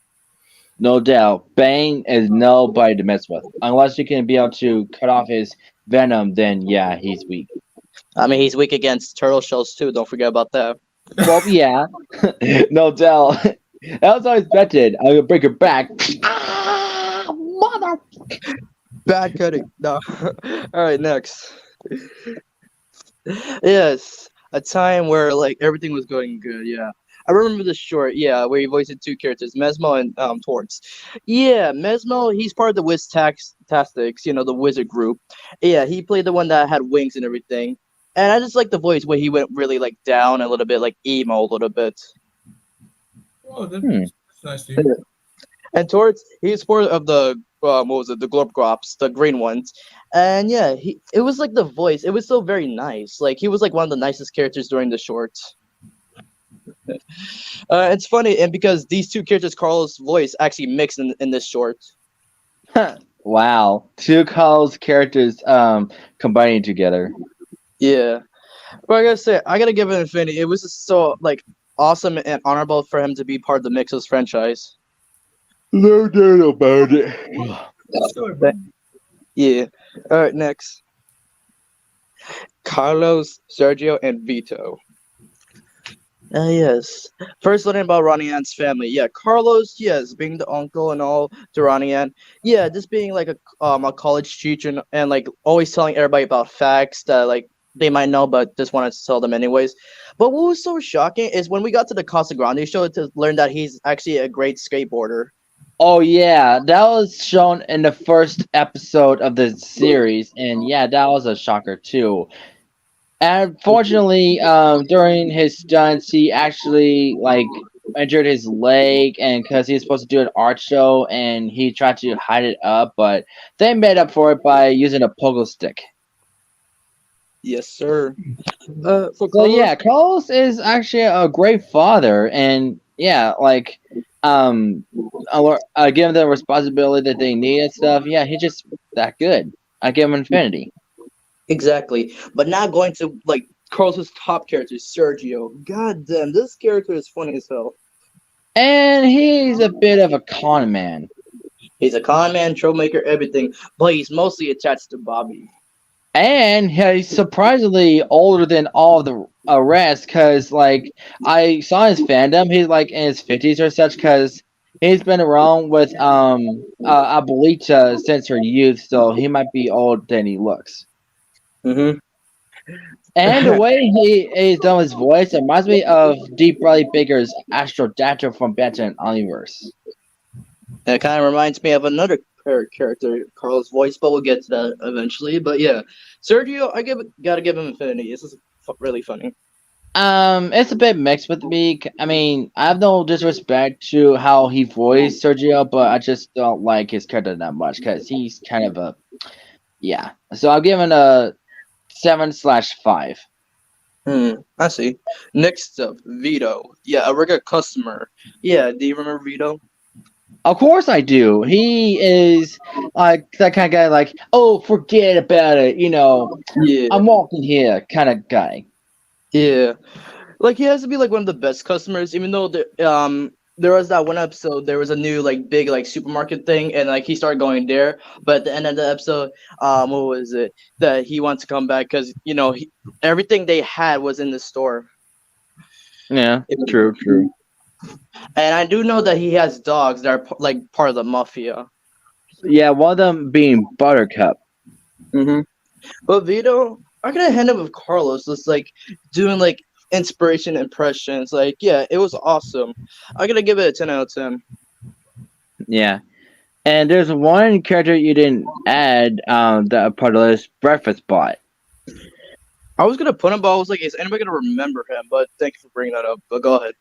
No doubt, Bane is nobody to mess with. Unless you can be able to cut off his venom, then yeah, he's weak. I mean, he's weak against turtle shells too. Don't forget about that. Well, yeah, no doubt. That was always betted. I would break her back. Ah, mother. Bad cutting. No. All right, next. Yes, a time where like everything was going good. Yeah, I remember the short. Yeah, where he voiced two characters, Mesmo and Torts. Yeah, Mesmo. He's part of the Wiz Tastics. The wizard group. Yeah, he played the one that had wings and everything. And I just like the voice where he went really like down a little bit, like emo a little bit. Oh, that's nice to hear. And Torts, he's part of the what was it, the Glorp Grops, the green ones. And yeah, it was like the voice. It was so very nice. Like he was like one of the nicest characters during the shorts. It's funny, and because these two characters, Carlos' voice actually mixed in this short. Wow, two Carlos characters combining together. Yeah, but I gotta say, I gotta give it Infinity. It was just so like awesome and honorable for him to be part of the Mixos franchise. No doubt about it. Yeah. All right, next. Carlos, Sergio, and Vito. Yes. First learning about Ronnie An's family. Yeah, Carlos, yes, being the uncle and all to Ronnie Ann. Yeah, just being like a college teacher and like always telling everybody about facts that like they might know but just wanted to tell them anyways. But what was so shocking is when we got to the Casa Grande show to learn that he's actually a great skateboarder. Oh yeah, that was shown in the first episode of the series, and yeah, that was a shocker too. And fortunately, during his stunts, he actually like injured his leg, and because he was supposed to do an art show, and he tried to hide it up, but they made up for it by using a pogo stick. Yes, sir. For So Carlos, yeah, Carlos is actually a great father, and yeah, like give them the responsibility that they need and stuff. Yeah, he's just that good. I give him infinity. exactly. But now going to like Carlos's top character, Sergio. God damn, this character is funny as hell. And he's a bit of a con man. He's a con man, troublemaker, everything, but he's mostly attached to Bobby. And he's surprisingly older than all the rest, because like I saw his fandom, he's like in his 50s or such, because he's been around with Abuelita since her youth, so he might be older than he looks. Mm-hmm. And the way he is done his voice reminds me of Deep Bradley Baker's Astrodactyl from Batman Universe. It kind of reminds me of another character, Carl's voice, but we'll get to that eventually. But yeah, Sergio, gotta give him infinity. This is really funny. It's a bit mixed with me. I mean, I have no disrespect to how he voiced Sergio, but I just don't like his character that much because he's kind of a yeah. So I'll give him a 7/5. I see. Next up, Vito. Yeah, a regular customer. Yeah, do you remember Vito? Of course I do. He is like that kind of guy. Like, oh, forget about it. Yeah, I'm walking here kind of guy. yeah. Like he has to be like one of the best customers, even though there was that one episode there was a new like big like supermarket thing and like he started going there, but at the end of the episode, what was it that he wants to come back because everything they had was in the store. Yeah, true. And I do know that he has dogs that are like part of the mafia. Yeah, one of them being Buttercup. Mm-hmm. But Vito, I'm gonna hand it with Carlos. Just like doing like inspiration impressions. Like, yeah, it was awesome. I'm gonna give it a 10 out of 10. Yeah. And there's one character you didn't add that part of this breakfast bot. I was gonna put him, but I was like, is anybody gonna remember him? But thank you for bringing that up. But go ahead.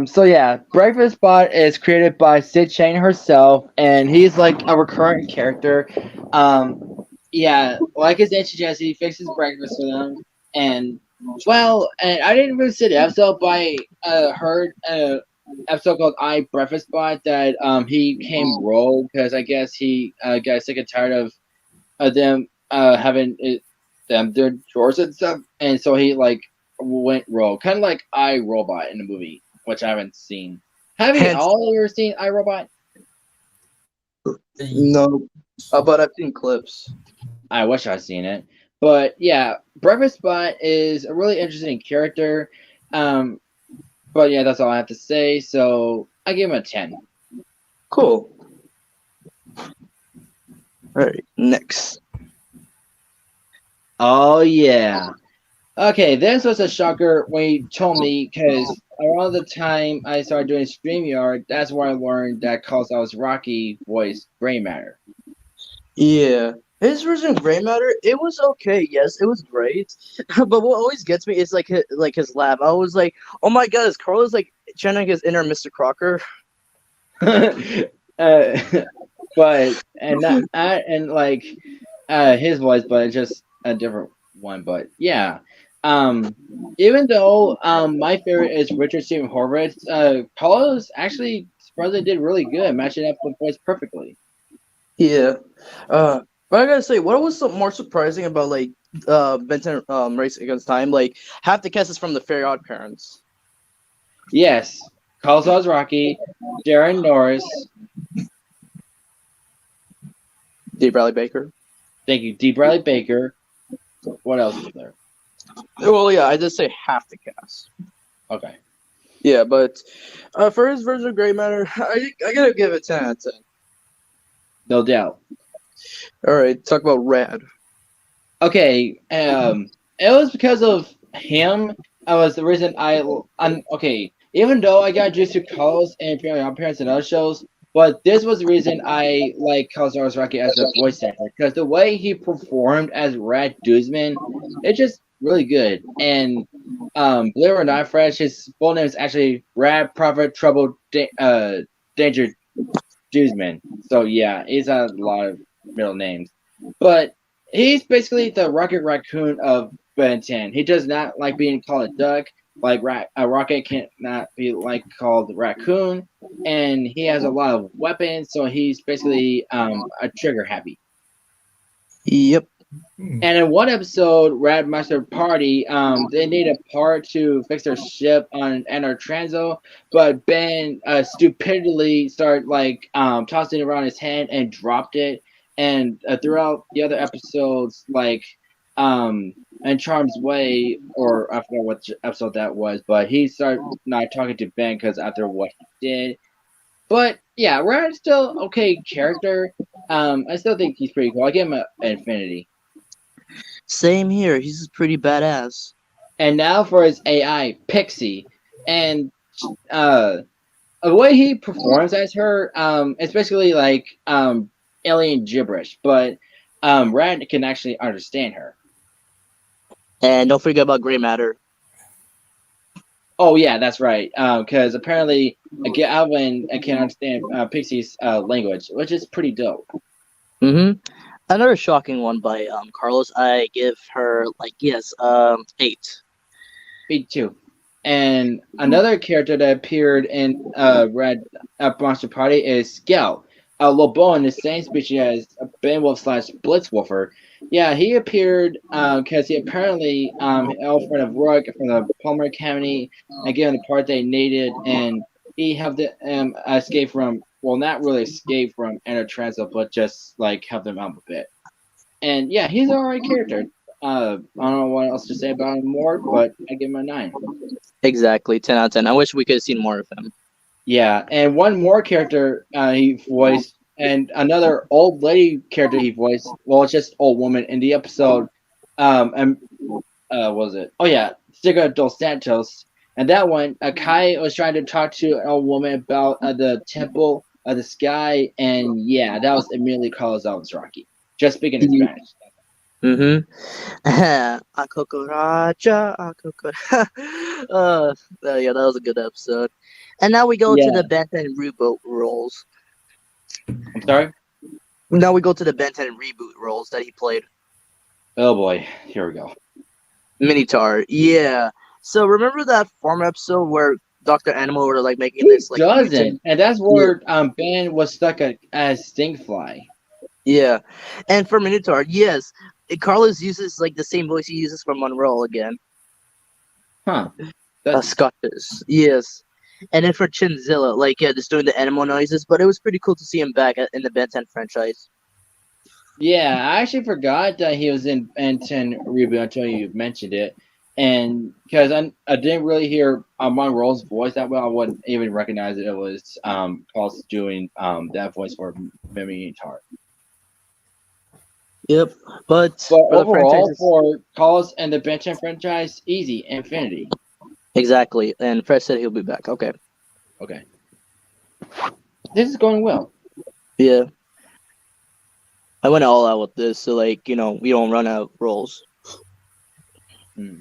So yeah, Breakfast Bot is created by Sid Chang herself, and he's like a recurrent character. Yeah, like his name suggests, he fixes breakfast for them, and and I didn't really see the episode, but I heard an episode called "I Breakfast Bot" that he came rogue because I guess he got sick and tired of them having them doing chores and stuff, and so he like went rogue, kind of like I Robot in the movie, which I haven't seen. Have you all ever seen iRobot? No, but I've seen clips. I wish I'd seen it. But yeah, Breakfast Bot is a really interesting character. But yeah, that's all I have to say. So I give him a 10. Cool. All right, next. Oh yeah. Okay, this was a shocker when you told me because around the time I started doing StreamYard, that's where I learned that cause Alazraqui voiced Gray Matter. Yeah. His version of Gray Matter, it was okay. Yes, it was great. But what always gets me is like his laugh. I was like, oh my god, is Carlos like channeling his inner Mr. Crocker? But his voice, but it's just a different one. But yeah. Even though my favorite is Richard Steven Horvitz, Carlos actually surprisingly did really good, matching up the voice perfectly. Yeah. But I gotta say, what was more surprising about like Benton Race Against Time? Like half the cast is from the Fair Odd Parents. Yes, Carlos Alazraqui, Darren Norris. D. Bradley Baker. Thank you, D. Bradley Baker. What else is there? Well, yeah, I did say half the cast. Okay. Yeah, but for his version of Grey Matter, I gotta give it 10 out of 10. No doubt. All right, talk about Rad. Okay, it was because of him. I was the reason okay. Even though I got used to Carlos and appearance in other shows, but this was the reason I like Carlos Alazraqui as a voice actor because the way he performed as Rat Duzman, it's just really good. And believe it or not, Fresh, his full name is actually Rat Prophet Trouble Danger Duzman. So yeah, he's had a lot of middle names, but he's basically the Rocket Raccoon of Ben 10. He does not like being called a duck. Like a rocket cannot be like called raccoon, and he has a lot of weapons, so he's basically a trigger happy. Yep. And in one episode, Rad Master Party, they need a part to fix their ship on Anar Transo, but Ben stupidly started like tossing it around his hand and dropped it. And throughout the other episodes, like in Charm's Way, or I forgot what episode that was, but he started not talking to Ben because after what he did. But yeah, Rad's still okay character. I still think he's pretty cool. I give him an infinity. Same here. He's pretty badass. And now for his AI, Pixie. And uh the way he performs as her, it's basically like alien gibberish, but Rad can actually understand her. And don't forget about Grey Matter. Oh yeah, that's right. Because apparently Alvin can understand Pixie's language, which is pretty dope. Mm-hmm. Another shocking one by Carlos. I give her like 8. Me too. And another character that appeared in Red Monster Party is Scout, a Lobo in the same species as Beowulf slash Blitzwolfer. Yeah, he appeared because he apparently elf friend of Rook from the Palmer Academy and given the part they needed, and he helped them escape from, well, not really escape from Enter Transit, but just like help them out a bit. And yeah, he's an alright character. I don't know what else to say about him more, but I give him a 9. Exactly, 10 out of 10. I wish we could have seen more of him. Yeah, and one more character he voiced, and another old lady character he voiced. Well, it's just old woman in the episode. And what was it? Oh yeah, Siga dos Santos. And that one, Kai was trying to talk to an old woman about the temple of the sky, and yeah, that was immediately Carlos Alazraqui. Just speaking in Spanish. Mm-hmm. A cucaracha, a cucaracha. Yeah, that was a good episode. And now we go to Yeah. the Benton reboot roles. I'm sorry. Now we go to the Benton reboot roles that he played. Oh boy, here we go. Minotaur, yeah. So remember that former episode where Dr. Animal were like making He this like doesn't, mutant? and that's where Ben was stuck as Stinkfly. Yeah. And for Minotaur, yes. Carlos uses like the same voice he uses for Monroe again. Huh. That's Scottish. Yes. And then for Chinzilla, like just doing the animal noises, but it was pretty cool to see him back in the Ben 10 franchise. yeah. I actually forgot that he was in Ben 10 reboot until you mentioned it, and because I didn't really hear Monroe's voice that well, I wouldn't even recognize it. It was Paul's doing that voice for Mimi Tar. Yep. But But for the overall, franchises, for Carlos and the Ben 10 franchise, easy infinity. exactly. And Fred said he'll be back. Okay. Okay, this is going well. Yeah. I went all out with this, so like, we don't run out roles. Hmm.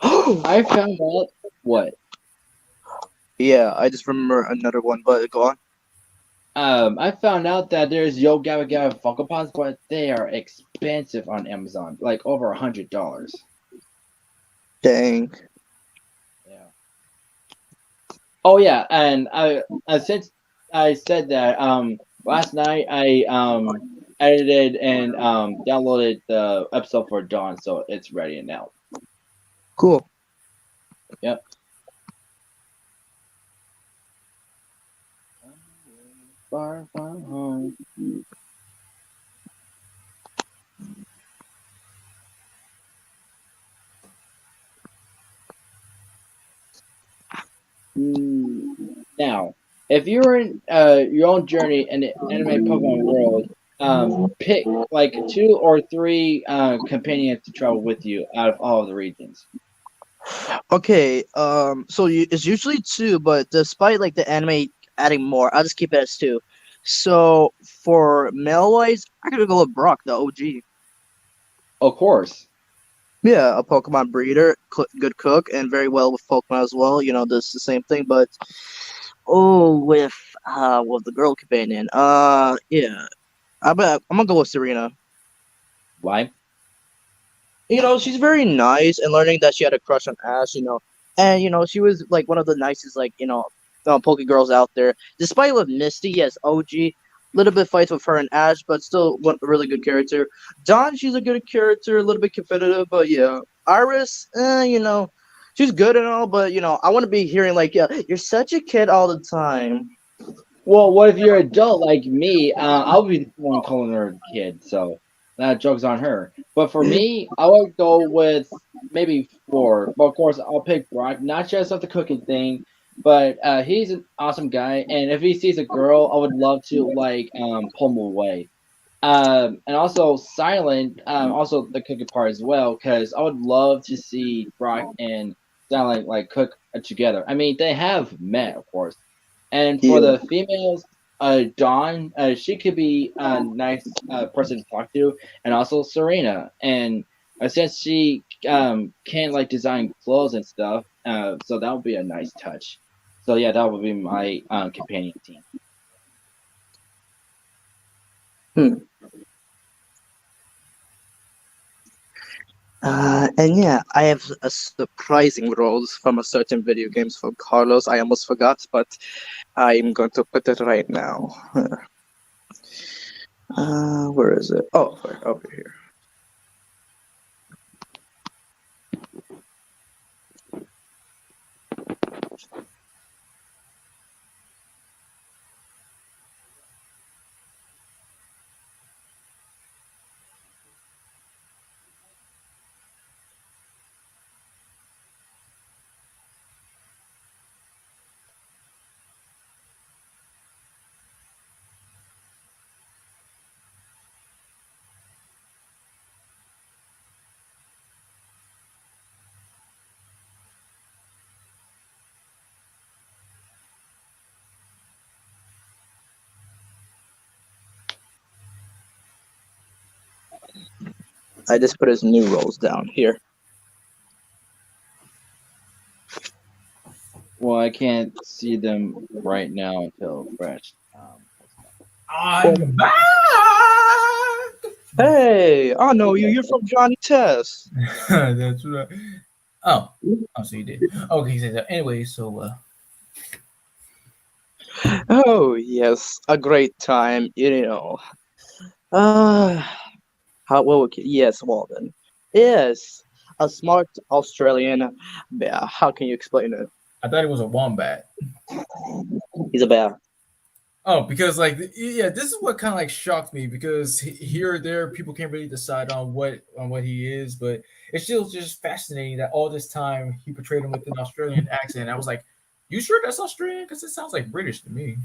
I found out what. Yeah, I just remember another one, but go on. I found out that there's Yo Gabba Gabba Funko Pops, but they are expensive on Amazon, like over $100. Dang. Yeah. Oh yeah, and since I said that, last night I edited and downloaded the episode for Dawn, so it's ready now. Cool. Yep. Far from home. Now, if you're in your own journey in the anime Pokemon world, pick like two or three companions to travel with you out of all of the regions. Okay, so it's usually two, but despite like the anime adding more, I'll just keep it as two. So for male wise, I gotta go with Brock, the OG. Of course. Yeah, a Pokemon breeder, good cook, and very well with Pokemon as well. You know, does the same thing, but with the girl companion, yeah, I'm gonna go with Serena. Why? You know, she's very nice, and learning that she had a crush on Ash, you know, and you know, she was like one of the nicest, like Poke girls out there. Despite with Misty, yes, OG, little bit fights with her and Ash, but still one a really good character. Dawn, she's a good character, a little bit competitive, but yeah, Iris, you know, she's good and all, but you know, I want to be hearing like, yeah, you're such a kid all the time. Well, what if you're an adult like me? I'll be the one calling her a kid, so that joke's on her. But for me, I would go with maybe four. But of course, I'll pick Brock, not just of the cooking thing, but he's an awesome guy, and if he sees a girl, I would love to like pull him away. And also Silent, also the cooking part as well, because I would love to see Brock and Silent like cook together. I mean, they have met, of course. And for Yeah. the females, Dawn, she could be a nice person to talk to, and also Serena. And since she can like design clothes and stuff, so that would be a nice touch. So yeah, that would be my companion team. Hmm. And yeah, I have a surprising roles from a certain video games for Carlos. I almost forgot, but I'm going to put it right now. Where is it? Oh, over here. I just put his new roles down here. Well, I can't see them right now until fresh. I'm back. Hey, I know you. You're from Johnny Test. That's right. Oh, so you did. Okay, so anyway, so Oh yes, a great time. You know. Uh, how well? Yes, Walden. Yes, a smart Australian bear. How can you explain it? I thought it was a wombat. He's a bear. Oh, because like yeah, this is what kind of like shocked me because here or there people can't really decide on what he is, but it's still just fascinating that all this time he portrayed him with an Australian accent. I was like, you sure that's Australian? Because it sounds like British to me.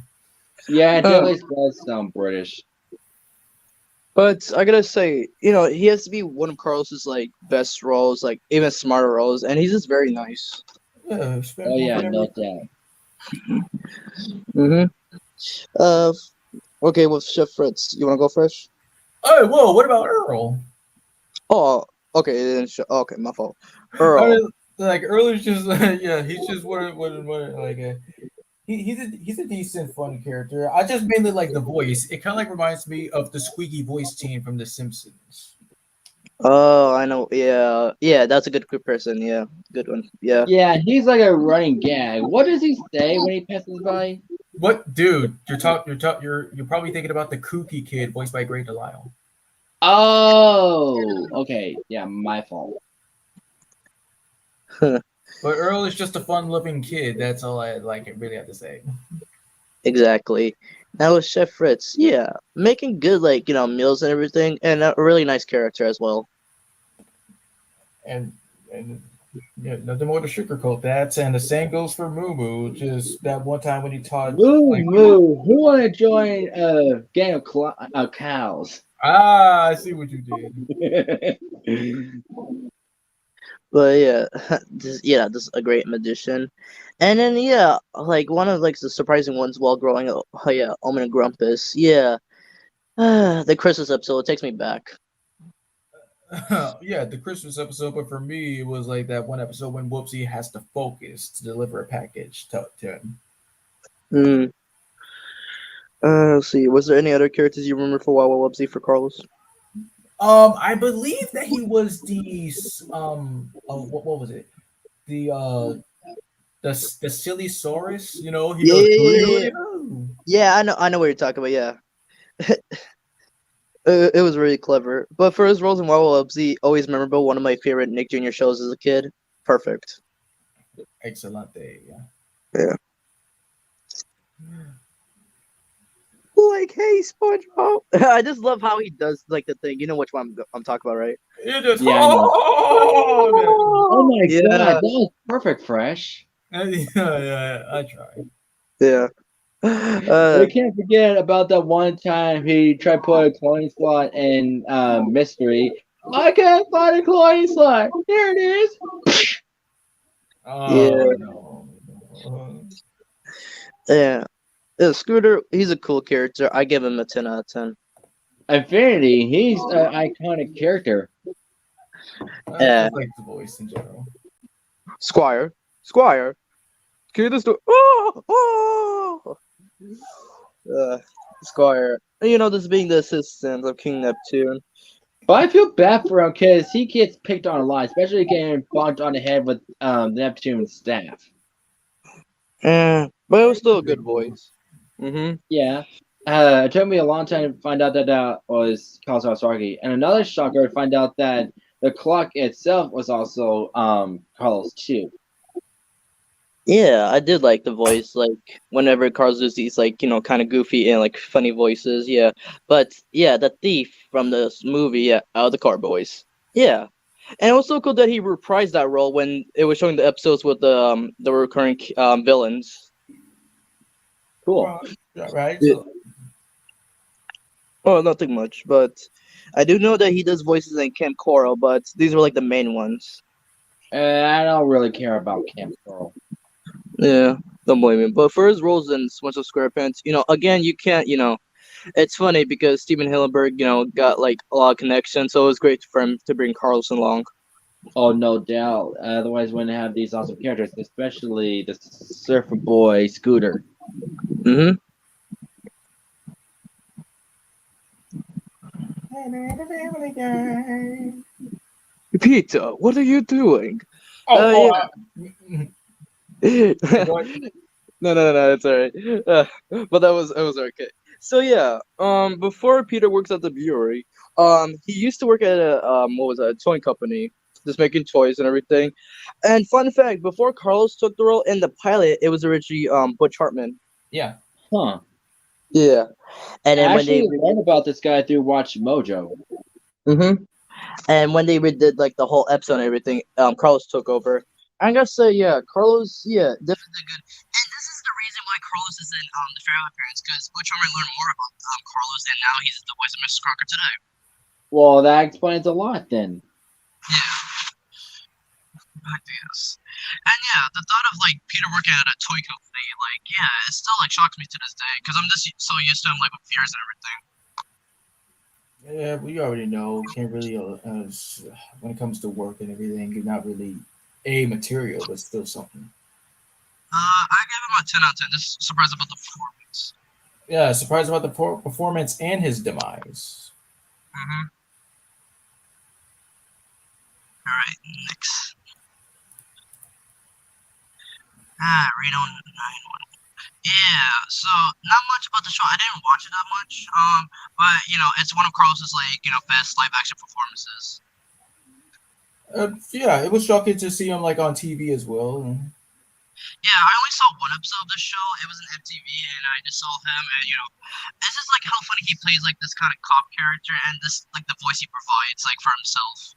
Yeah, it Uh, definitely does sound British. but I gotta say, you know, he has to be one of Carlos's like best roles, like even smarter roles, and he's just very nice. Yeah, Oh yeah, whatever. no doubt. Mm-hmm. Uh, okay, with Chef Fritz, you wanna go first? Oh, whoa! What about Earl? Oh, okay, then okay, my fault. I Earl. mean, like Earl's just yeah, he's just what like he's a decent fun character. I just mainly like the voice. It kind of like reminds me of the squeaky voice team from The Simpsons. Oh, I know. Yeah, yeah, that's a good person. Yeah, good one. Yeah. Yeah, he's like a running gag. What does he say when he passes by? What, dude? You're probably thinking about the kooky kid voiced by Grey Delisle. Oh, okay. Yeah, my fault. But Earl is just a fun-loving kid. That's all I like. Really have to say. Exactly. Now with Chef Fritz, yeah, making good like meals and everything, and a really nice character as well. And and Yeah, nothing more to sugarcoat that. And the same goes for Moo Moo. Just that one time when he taught, Moo like, moo. Who want to join a gang of cows? I see what you did. But yeah, this is a great magician. And then yeah, like one of like the surprising ones while growing up. Oh yeah, Omen and Grumpus. Yeah, the Christmas episode takes me back. Yeah, the Christmas episode, but for me, it was like that one episode when Whoopsie has to focus to deliver a package to him. Hmm. Let's see. Was there any other characters you remember for Wawa Wubsy for Carlos? I believe that he was what was it? The the silly Saurus, he Yeah, goes yeah, hooty yeah, yeah, hooty yeah. hoo. Yeah, I know what you're talking about. Yeah, it was really clever. But for his roles in Wawa Wubsy, always memorable. One of my favorite Nick Jr. shows as a kid. Perfect. Excelente. Yeah. Yeah. Like, hey, SpongeBob. I just love how he does like the thing. You know which one I'm talking about, right? You just Yeah, I know. Oh my god, Yeah, that was perfect, Fresh. yeah, I try. yeah. We can't forget about that one time he tried to put a coin slot in mystery. I can't find a coin slot. Here it is. Oh Yeah, no. yeah. Yeah, Scooter, he's a cool character. I give him a 10 out of 10. Infinity, he's an iconic character. I Yeah. just like the voice in general. Squire, can you just do? Oh. Squire. This being the assistant of King Neptune. But I feel bad for him because he gets picked on a lot, especially getting bonked on the head with Neptune's staff. But it was still a good voice. Mm-hmm. Yeah. It took me a long time to find out that that was Carlos Alazraqui. And another shocker to find out that the clock itself was also Carlos too. Yeah, I did like the voice. Like whenever Carlos does these, like kind of goofy and like funny voices. Yeah, but yeah, the thief from this movie, yeah, out of the car boys. Yeah, and it was so cool that he reprised that role when it was showing the episodes with the recurring villains. Cool. Right. Yeah. So Oh, nothing much, but I do know that he does voices in Camp Coral, but these were like the main ones. I don't really care about Camp Coral. Yeah, don't blame me. But for his roles in SpongeBob SquarePants, again, you can't, it's funny because Steven Hillenburg, got like a lot of connections, so it was great for him to bring Carlson along. Oh, no doubt. Otherwise, wouldn't have these awesome characters, especially the Surfer Boy Scooter. Mm-hmm. Peter, what are you doing? oh, Yeah. go ahead. No, it's alright. But it was okay. So yeah, before Peter works at the brewery, he used to work at a toy company, just making toys and everything. And fun fact, before Carlos took the role in the pilot, it was originally Butch Hartman. Yeah. Huh. Yeah, and I then when they actually learned about this guy through Watch Mojo. and when they redid like the whole episode and everything, Carlos took over. I gotta say, yeah, Carlos, yeah, definitely did good. And this is the reason why Carlos is in the Farewell Appearance, because Butch Hartman learned more about Carlos, and now he's the voice of Mr. Crocker today. Well, that explains a lot then. Yeah, yes. And yeah, the thought of like Peter working at a toy company, like yeah, it still like shocks me to this day, because I'm just so used to him like with fears and everything. Yeah, we already know. Can't really, when it comes to work and everything, you're not really a material, but still something. I gave him a 10 out of 10. Just surprised about the performance. Yeah, surprised about the performance and his demise. Mm-hmm. All right, next. Reno 911. Yeah, so not much about the show. I didn't watch it that much. But it's one of Carlos's best live action performances. Yeah, it was shocking to see him like on TV as well. Yeah, I only saw one episode of the show. It was an MTV, and I just saw him, and it's just like how funny he plays like this kind of cop character, and this like the voice he provides like for himself.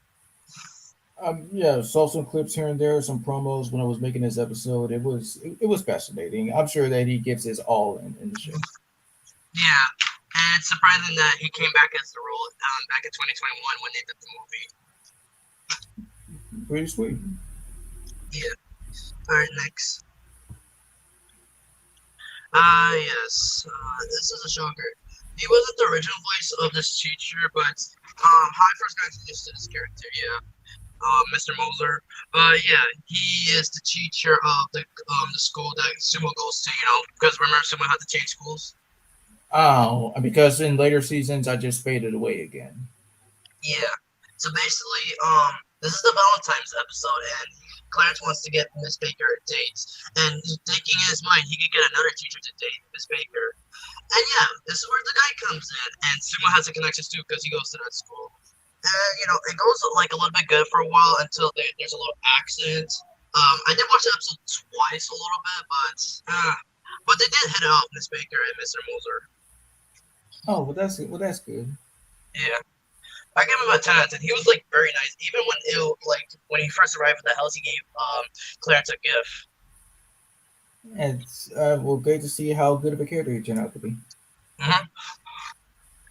Yeah, saw some clips here and there, some promos when I was making this episode. It was fascinating. I'm sure that he gives his all in the show. Yeah, and it's surprising that he came back as the role back in 2021 when they did the movie. Pretty sweet. Yeah. All right, next. Yes. This is a shocker. He wasn't the original voice of this teacher, but how I first got introduced to this character, yeah, Mr. Moser. Yeah, he is the teacher of the school that Sumo goes to. Because remember Sumo had to change schools. Oh, because in later seasons I just faded away again. Yeah. So basically, this is the Valentine's episode, and Clarence wants to get Miss Baker a date, and he's thinking in his mind he could get another teacher to date Miss Baker. And yeah, this is where the guy comes in, and Sumo has a connection too because he goes to that school. And it goes like a little bit good for a while until there's a little accident. I did watch the episode twice a little bit, but they did hit it off, Miss Baker and Mr. Moser. Oh, well, that's it. Well, that's good. Yeah. I give him a 10 out of 10. He was like very nice. Even when he first arrived at the house, he gave Clarence a gift. And it's well, great to see how good of a character he turned out to be. Mm-hmm.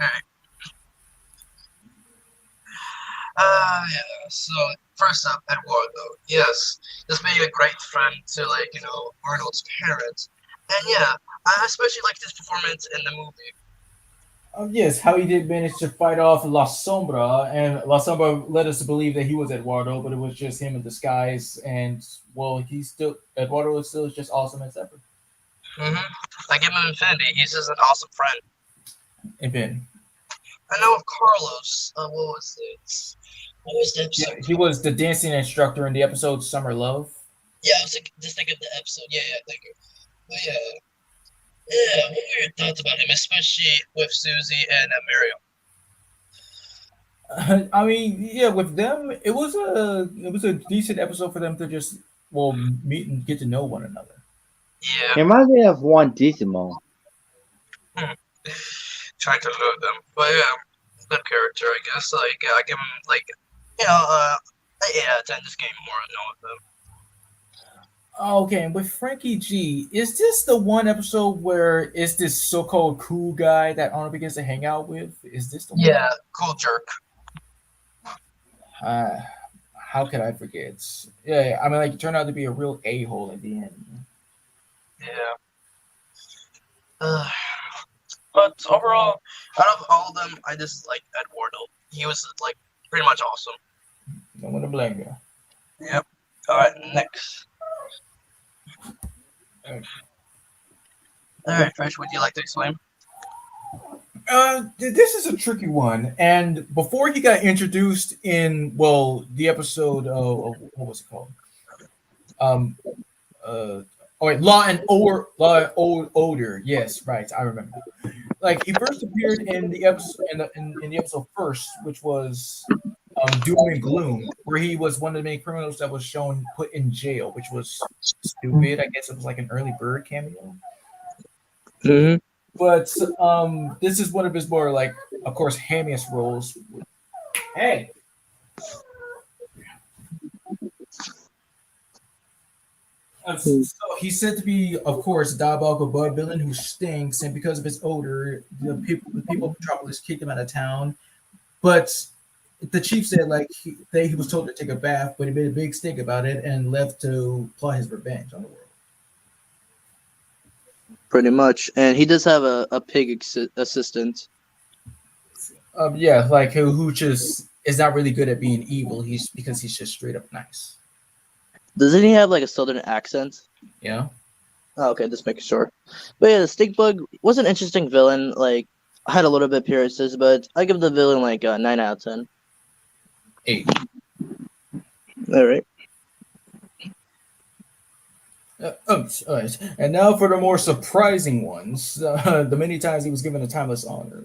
Alright. Yeah. So first up, Eduardo. Yes, this being a great friend to Arnold's parents, and yeah, I especially liked his performance in the movie. Yes, how he did manage to fight off La Sombra, and La Sombra led us to believe that he was Eduardo, but it was just him in disguise. And well, Eduardo is still just awesome as ever. Mm-hmm. I give him infinity. He's just an awesome friend. And Ben, I know of Carlos. What was it? What was the episode? yeah, he was the dancing instructor in the episode Summer Love. Yeah, I was just thinking of the episode. Yeah, thank you. But yeah. Yeah, what were your thoughts about him, especially with Susie and Mario? I mean, yeah, with them, it was a decent episode for them to just meet and get to know one another. Yeah. It reminds me of One Decimo. Trying to load them, but yeah, good character, I guess. I give him an 8 out of 10. This game more to know with them. Okay, and with Frankie G, is this the one episode where it's this so-called cool guy that Arnold begins to hang out with? Is this the one? Yeah, cool jerk. How could I forget? Yeah, I mean, like, it turned out to be a real a-hole at the end. Yeah. But overall, out of all of them, I just like Eduardo. He was pretty much awesome. No one to blame you. Yep. All right, next. Okay. All right, Fresh, would you like to explain? This is a tricky one, and before he got introduced in the episode of what was it called? Law and Order. Yes, right, I remember. Like he first appeared in the episode in the episode first, which was Doom and Gloom, where he was one of the main criminals that was shown put in jail, which was stupid. I guess it was like an early bird cameo. Mm-hmm. But this is one of his more of course, hammiest roles. Hey. So he's said to be, of course, a diabolical bug villain who stinks, and because of his odor, the people of Metropolis kicked him out of town. But the chief said he was told to take a bath, but he made a big stink about it and left to plot his revenge on the world. Pretty much, and he does have a pig assistant. Yeah, who just is not really good at being evil. Because he's just straight up nice. Doesn't he have a southern accent? Yeah. Oh, okay, just making sure. But yeah, the stink bug was an interesting villain. Had a little bit of appearances, but I give the villain a 9 out of 10. 8. All right. All right. And now for the more surprising ones. The many times he was given a timeless honor.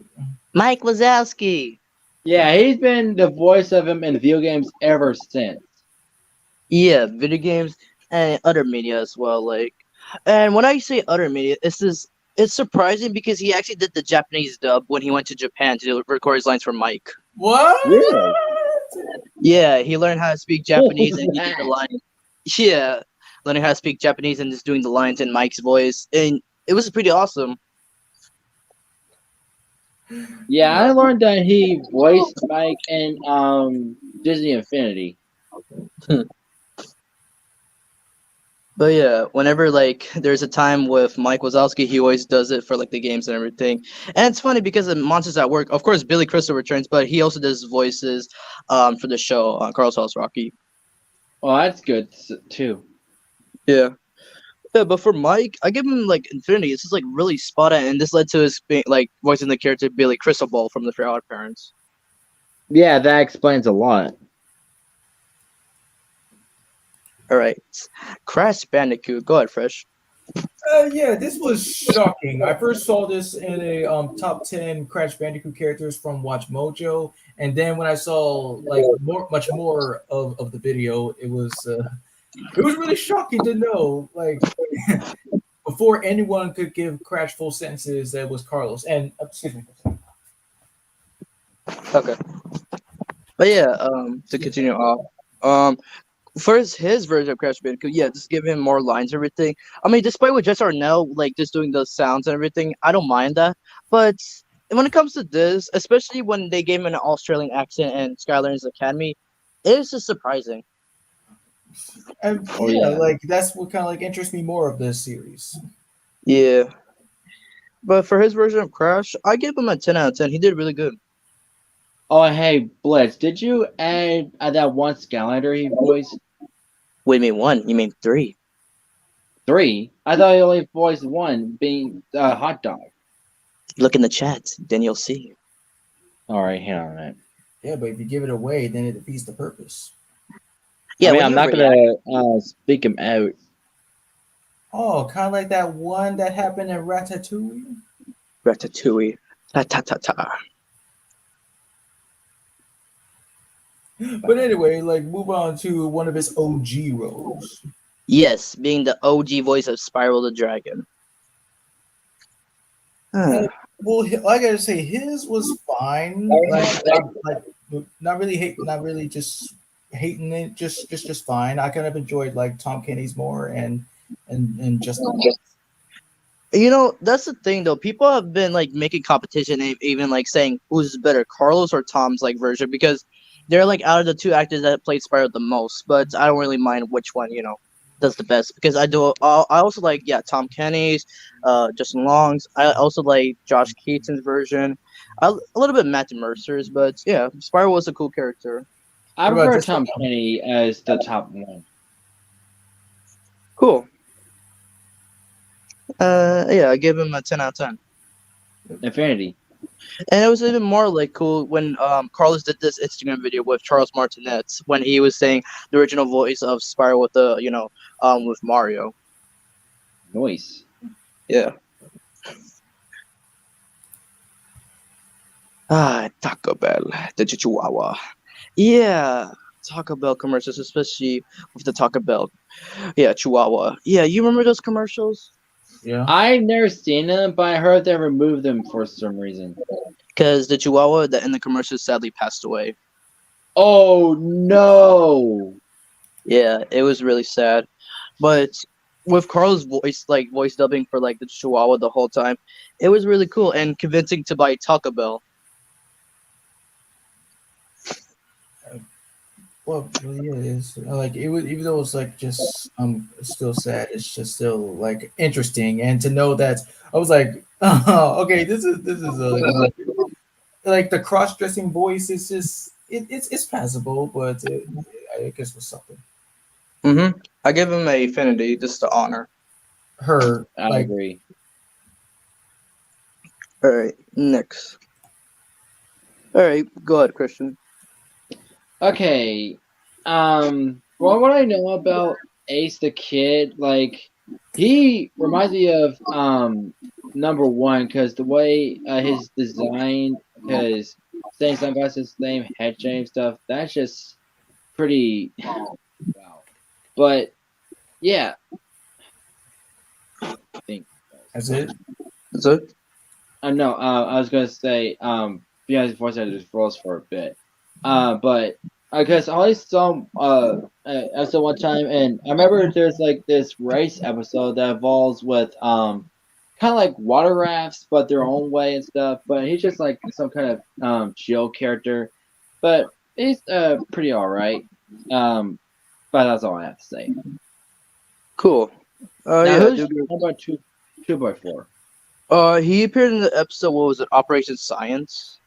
Mike Wazowski. Yeah, he's been the voice of him in video games ever since. Yeah, video games and other media as well. And when I say other media, it's surprising because he actually did the Japanese dub when he went to Japan to record his lines for Mike. What? Really? Yeah, he learned how to speak Japanese and he did the That. line. Yeah, learning how to speak Japanese and just doing the lines in Mike's voice, and it was pretty awesome. Yeah, I learned that he voiced Mike in Disney Infinity. But yeah, whenever like there's a time with Mike Wazowski, he always does it for like the games and everything. And it's funny because in Monsters at Work, of course, Billy Crystal returns, but he also does voices for the show on Carlos Alazraqui. Oh, that's good too. Yeah. Yeah, but for Mike, I give him like Infinity. It's just like really spot on, and this led to his like voicing the character Billy Crystal from the Fair Odd Parents. Yeah, that explains a lot. All right, Crash Bandicoot. Go ahead, Fresh. Yeah, this was shocking. I first saw this in a top 10 Crash Bandicoot characters from Watch Mojo, and then when I saw like much more of the video, it was really shocking to know like before anyone could give Crash full sentences that was Carlos. And excuse me. Okay, but yeah, to continue off, first his version of Crash Bandicoot, yeah, just give him more lines and everything. I mean, despite what Jess Arnell like just doing those sounds and everything, I don't mind that. But when it comes to this, especially when they gave him an Australian accent and Skylar's Academy, it is just surprising. And Oh yeah, yeah. like that's what kind of like interests me more of this series. Yeah, but for his version of Crash, I give him a 10 out of 10. He did really good. Oh hey, Blitz, did you add that one Skylander he voiced? Wait, you mean one? You mean three? 3? I thought he only voiced one, being hot dog. Look in the chat, then you'll see. All right, hang on a minute. Yeah, but if you give it away, then it defeats the purpose. Yeah, I mean, when I'm you not react, gonna speak him out. Oh, kind of like that one that happened in Ratatouille. Ratatouille. Ta ta ta ta. But anyway, like move on to one of his OG roles. Yes, being the OG voice of Spiral the Dragon. Well, I gotta say, his was fine. Like not really not really just hating it, just fine. I kind of enjoyed like Tom Kenny's more and just You know, that's the thing though. People have been like making competition, even like saying who's better, Carlos or Tom's like version, because they're like out of the two actors that played Spiral the most. But I don't really mind which one does the best because I also like Tom Kenny's, Justin Long's. I also like Josh Keaton's version. A little bit Matt Mercer's, but yeah, Spiral was a cool character. I What about prefer this Tom one? Kenny as the top one. Cool. Yeah, I give him a 10 out of 10. Infinity. And it was even more like cool when Carlos did this Instagram video with Charles Martinet when he was saying the original voice of Spyro with the with Mario. Noise. Yeah. Taco Bell, the Chihuahua. Yeah, Taco Bell commercials, especially with the Taco Bell. Yeah, Chihuahua. Yeah, you remember those commercials? Yeah. I've never seen them, but I heard they removed them for some reson. Because the Chihuahua that in the commercials sadly passed away. Oh no! Yeah, it was really sad. But with Carl's voice, like voice dubbing for like the Chihuahua the whole time, it was really cool and convincing to buy Taco Bell. Well, yeah, it is. Like it was, even though it's like just still sad. It's just still like interesting, and to know that I was like, oh, okay, this is like the cross dressing voice is just it's passable, but I guess was something. I give him a affinity just to honor. Her I like agree. All right, next. All right, go ahead, Christian. Okay. Well, what I know about Ace the Kid, like he reminds me of number one because the way his design, because saying sunglasses, name, head shaving stuff, that's just pretty wow. But yeah, I think that's it. That's it. no. I was gonna say, yeah, his voice actor just froze for a bit. But Guess I always saw episode one time, and I remember there's like this race episode that involves with kind of like water rafts, but their own way and stuff. But he's just like some kind of chill character, but he's pretty all right. But that's all I have to say. Cool. Now, Yeah. who's how about two by four? He appeared in the episode. What was it? Operation Science.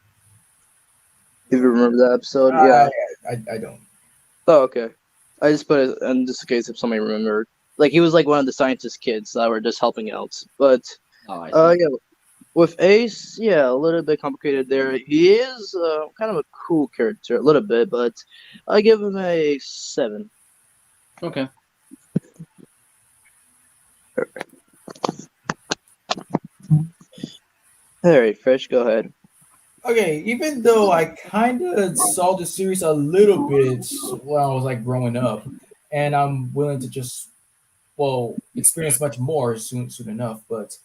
If you remember that episode, yeah. I don't. Oh, okay. I just put it in just in case if somebody remembered. Like he was like one of the scientist kids that were just helping out. But Oh, I see. yeah, with Ace, yeah, a little bit complicated there. He is kind of a cool character, a little bit, but I give him a 7. Okay. All right, Fresh, go ahead. Okay, even though I kind of saw the series a little bit when I was like growing up, and I'm willing to just experience much more soon enough. But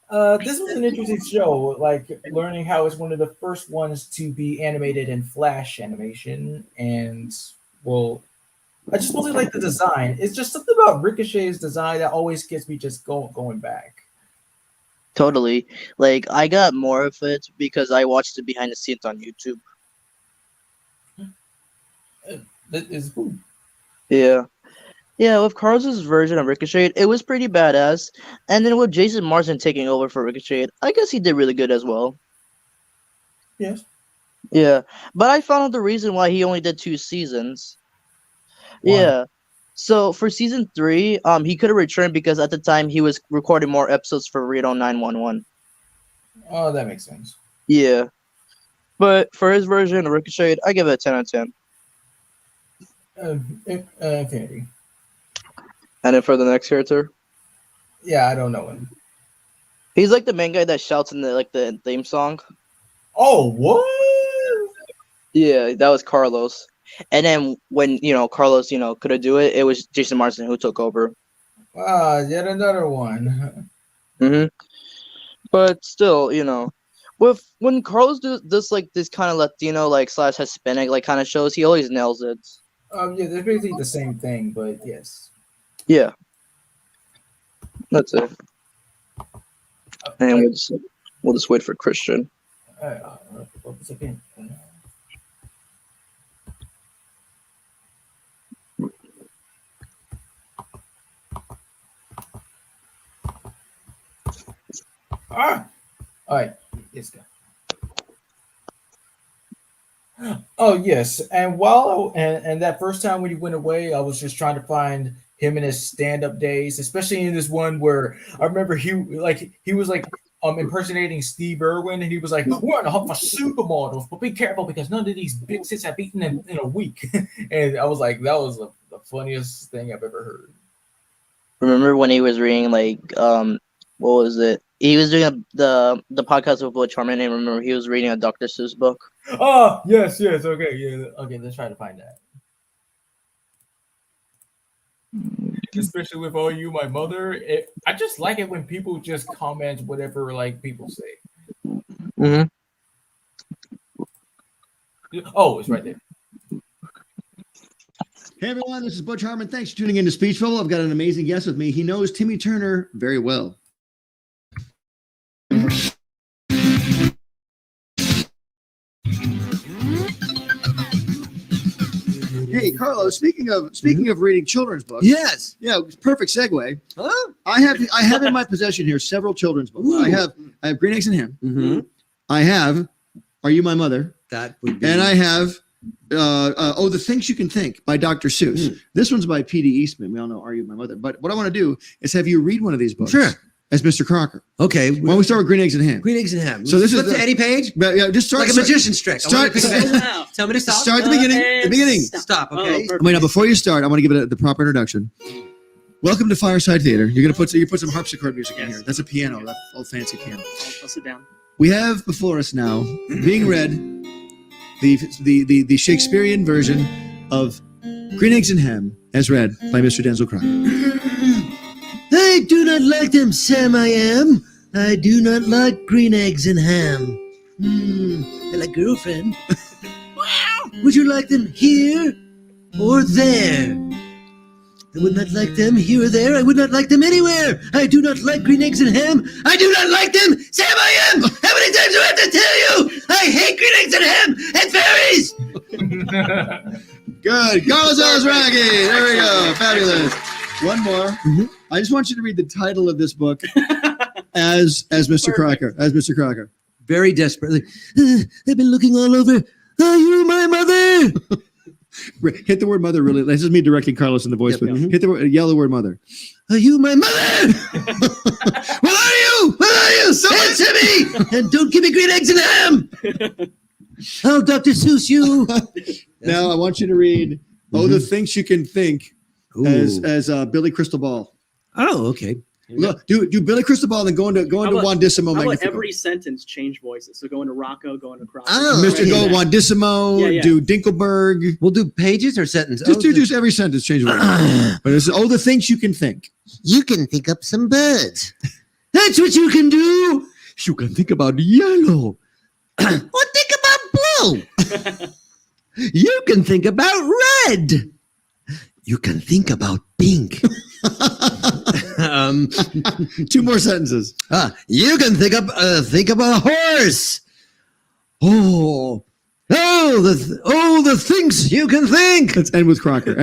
this was an interesting show, like learning how it's one of the first ones to be animated in Flash animation, and I just mostly like the design. It's just something about Ricochet's design that always gets me just going back. Totally. Like I got more of it because I watched the behind the scenes on YouTube. That is cool. Yeah. Yeah, with Carlos's version of Ricochet, it was pretty badass. And then with Jason Marsden taking over for Ricochet, I guess he did really good as well. Yes. Yeah. But I found out the reason why he only did 2 seasons. Why? Yeah. So for season 3, he could have returned because at the time he was recording more episodes for Reno 911. Oh, that makes sense. Yeah. But for his version of Ricochet, I give it a 10 out of 10. Infinity. And then for the next character, Yeah, I don't know him. he's like the main guy that shouts in the theme song. Oh, what? Yeah, that was Carlos. And then when Carlos couldn't do it, it was Jason Marsden who took over. Yet another one. But still, with when Carlos does like this kind of Latino like / Hispanic like kind of shows, he always nails it. Yeah, they're basically the same thing, but yes. Yeah, that's it. And we'll just wait for Christian. What was it again? All right, yes, go. Oh yes, and and that first time when he went away, I was just trying to find him in his stand-up days, especially in this one where I remember he was impersonating Steve Irwin, and he was like, "We're in a hunt for supermodels, but be careful because none of these big sits have eaten in a week." And I was like, that was the funniest thing I've ever heard. Remember when he was reading what was it? He was doing the podcast with Butch Harmon, and remember he was reading a Dr. Seuss book. Oh yes, okay, yeah, okay. Let's try to find that. Especially with "Oh You, My Mother," I just like it when people just comment whatever like people say. Mm-hmm. Oh, it's right there. Hey everyone, this is Butch Harmon. Thanks for tuning in to Speech Bubble. I've got an amazing guest with me. He knows Timmy Turner very well. Hey Carlos, speaking of reading children's books. Yes. Yeah, perfect segue. Huh? I have in my possession here several children's books. Ooh. I have Green Eggs and Ham. Mm-hmm. I have Are You My Mother? That would be. And I have The Things You Can Think by Dr. Seuss. This one's by P.D. Eastman. We all know Are You My Mother? But what I want to do is have you read one of these books. Sure. As Mr. Crocker. Okay. Why don't we start with Green Eggs and Ham? Green Eggs and Ham. So this Flip is to Eddie Page? But yeah, just start Like a magician's trick. Start, Tell me to stop. Start at the beginning. The beginning. Stop. Okay. Wait, now before you start, I want to give it the proper introduction. Welcome to Fireside Theater. You're gonna put some harpsichord music in here. That's a piano, that old fancy piano. I'll sit down. We have before us now, being read, the Shakespearean version of Green Eggs and Ham, as read by Mr. Denzel Crocker. I do not like them, Sam. I do not like green eggs and ham. I like girlfriend. Would you like them here or there? I would not like them here or there. I would not like them anywhere. I do not like green eggs and ham. I do not like them. Sam, I am. How many times do I have to tell you? I hate green eggs and ham and fairies. Good. Carlos Alazraqui. There we go. Fabulous. One more. Mhm. I just want you to read the title of this book as Mr. Crocker. As Mr. Crocker. Very desperately. I've been looking all over. Are you my mother? Hit the word mother really. This is me directing Carlos in the voice, Yep, but yep. hit the word, yell the word mother. Are you my mother? Where are you? Where are you? Answer me! And don't give me green eggs and ham! Oh, Dr. Seuss, you. Now I want you to read the things you can think Ooh. as Billy Crystal Ball. Oh, okay. Look, do Billy Crystal Ball and then go into Wandissimo How about Magnifico. every sentence change voices? So go into Rocco, go into Crocker. Oh, Mr. Go Wandissimo, Yeah. do Dinkelberg. We'll do pages or sentences. Just do just every sentence, change voice. But it's the things you can think. You can think up some birds. That's what you can do. You can think about yellow. Or think about blue. You can think about red. You can think about pink. Two more sentences. You can think of a horse. The things you can think. Let's end with Crocker.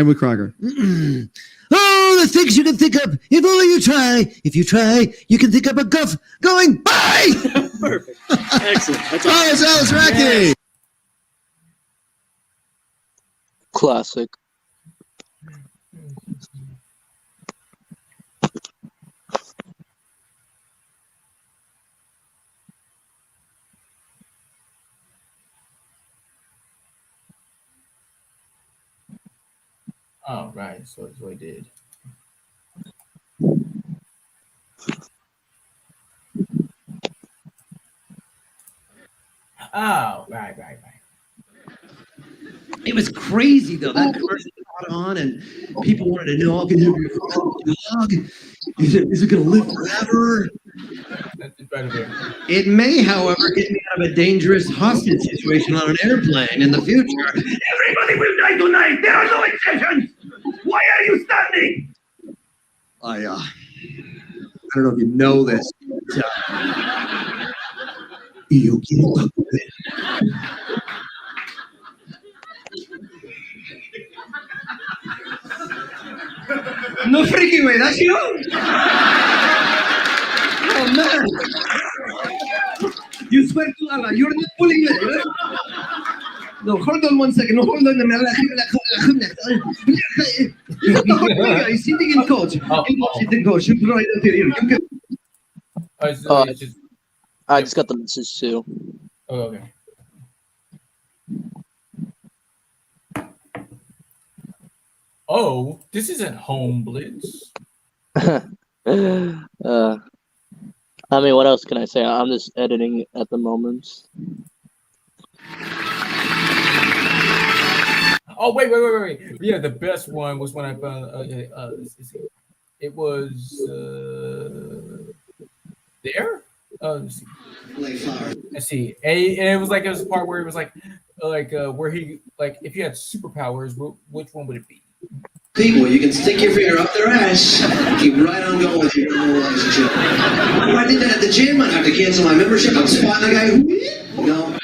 Oh, the things you can think of. If only you try. If you try, you can think of a guff going by. Perfect. Excellent. That's all. Oh, it's Alazraqui. Classic. Oh, right. So that's what I did. Oh, right. It was crazy though. That commercial caught on, and people wanted to know, can you have your dog? Is it going to live forever? That's better there. It may, however, get me out of a dangerous hostage situation on an airplane in the future. Everybody will die tonight. There are no exceptions. Why are you standing? I don't know if you know this. You get No freaking way, that's you? Oh man. You swear to Allah, you're not pulling it, right? No, hold on 1 second. No, hold on. He's sitting in coach. Sitting coach. You right out here. You can. It's just, I just got the message too. oh, okay. Oh, this isn't Home Blitz. I mean, what else can I say? I'm just editing at the moment. Oh, wait. Yeah, the best one was when I found. It was there. Let's see. It was a part where it was where he if you had superpowers, which one would it be? People, you can stick your finger up their ass, keep right on going with your normal relationship. If I did that at the gym, I'd have to cancel my membership. I'm spotting a guy who, no.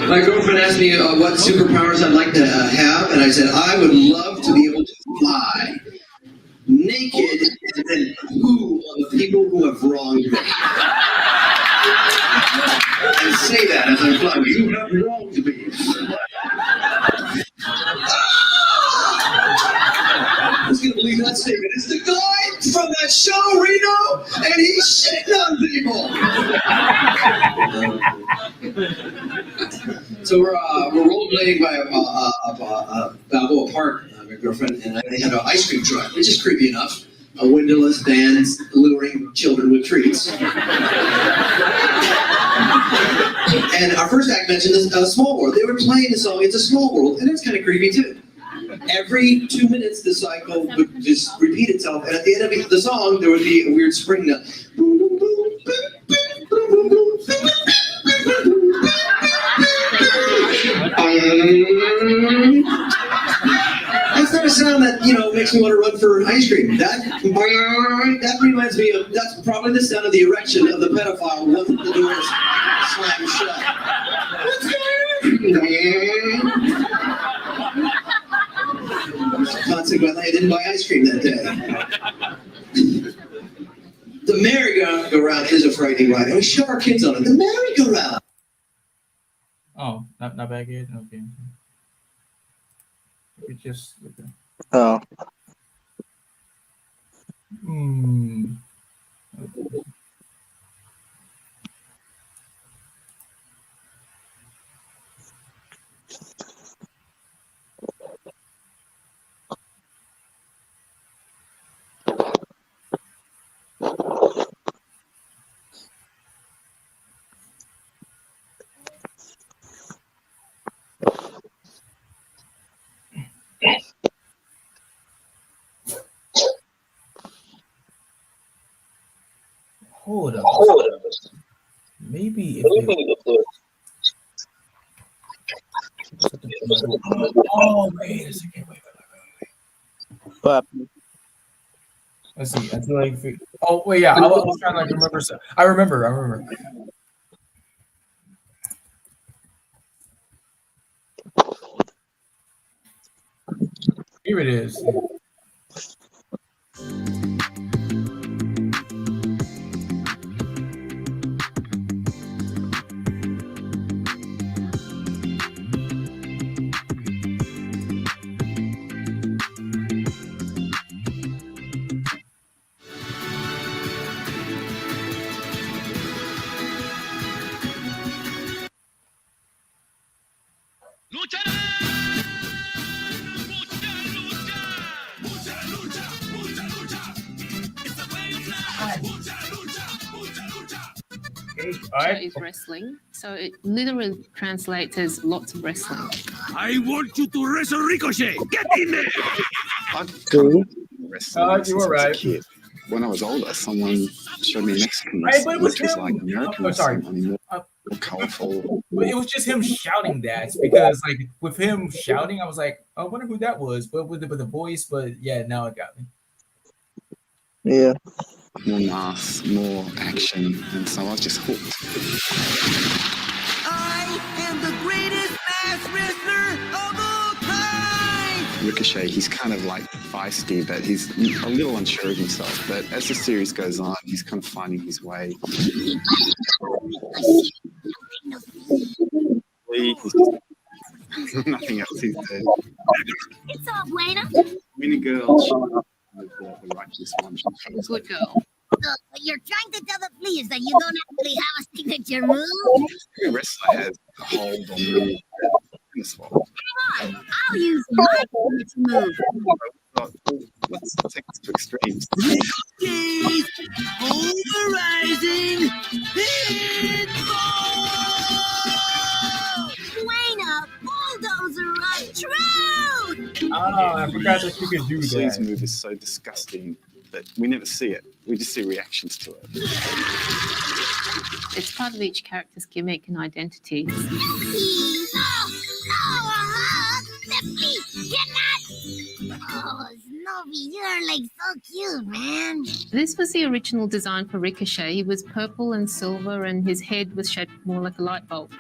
My girlfriend asked me what superpowers I'd like to have, and I said I would love to be able to fly naked and then poo on the people who have wronged me. And say that as I fly. You have wronged me. Who's gonna believe that statement? It's the guy from that show, Reno, and he's shitting on people. So we're rollerblading by Balboa Park, my girlfriend and I. They had an ice cream truck, which is creepy enough. A windowless van luring children with treats. And our first act mentioned this Small World. They were playing the song "It's a Small World," and it's kind of creepy too. Every 2 minutes, the cycle would just repeat itself, and at the end of the song, there would be a weird spring note. makes me want to run for ice cream. That reminds me of, that's probably the sound of the erection of the pedophile once the doors slam shut. Consequently, I didn't buy ice cream that day. The merry-go-round is a frightening ride. We show our kids on it. The merry-go-round. Oh, not back yet? Okay. We just... Okay. Oh. Hmm. Hold up. Maybe if it... Oh, wait a second. Wait. But Let's see. Until I... Oh, wait, yeah. I was trying to like remember. I remember. Here it is. Alright. Is wrestling, so it literally translates as lots of wrestling. I want you to wrestle Ricochet. Get in there. True. You were right. Kid. When I was older, someone showed me Mexican Right, but wrestling, it was which was him. like American Oh, sorry. wrestling, only more colorful. But it was just him shouting that because, like, with him shouting, I was like, I wonder who that was. But with the voice, but yeah, now it got me. Yeah. More mass, more action, and so I was just hooked. I am the greatest mass wrestler of all time. Ricochet, he's kind of like feisty, but he's a little unsure of himself. But as the series goes on, he's kind of finding his way. Nothing else is there. It's all bueno. Mini girl, she was the righteous one. Good girl. So you're trying to tell the players that you don't actually have a signature move? Every wrestler has a hold on me. Come on, I'll use my signature move. Let's take this to extremes. Jeez, polarizing pinball. Bueno, bulldozer of truth. Oh, I forgot that you could do Lee's that. move is so disgusting that we never see it. We just see reactions to it. It's part of each character's gimmick and identity. Oh, Snoopy, you're like so cute, man. This was the original design for Ricochet. He was purple and silver, and his head was shaped more like a light bulb.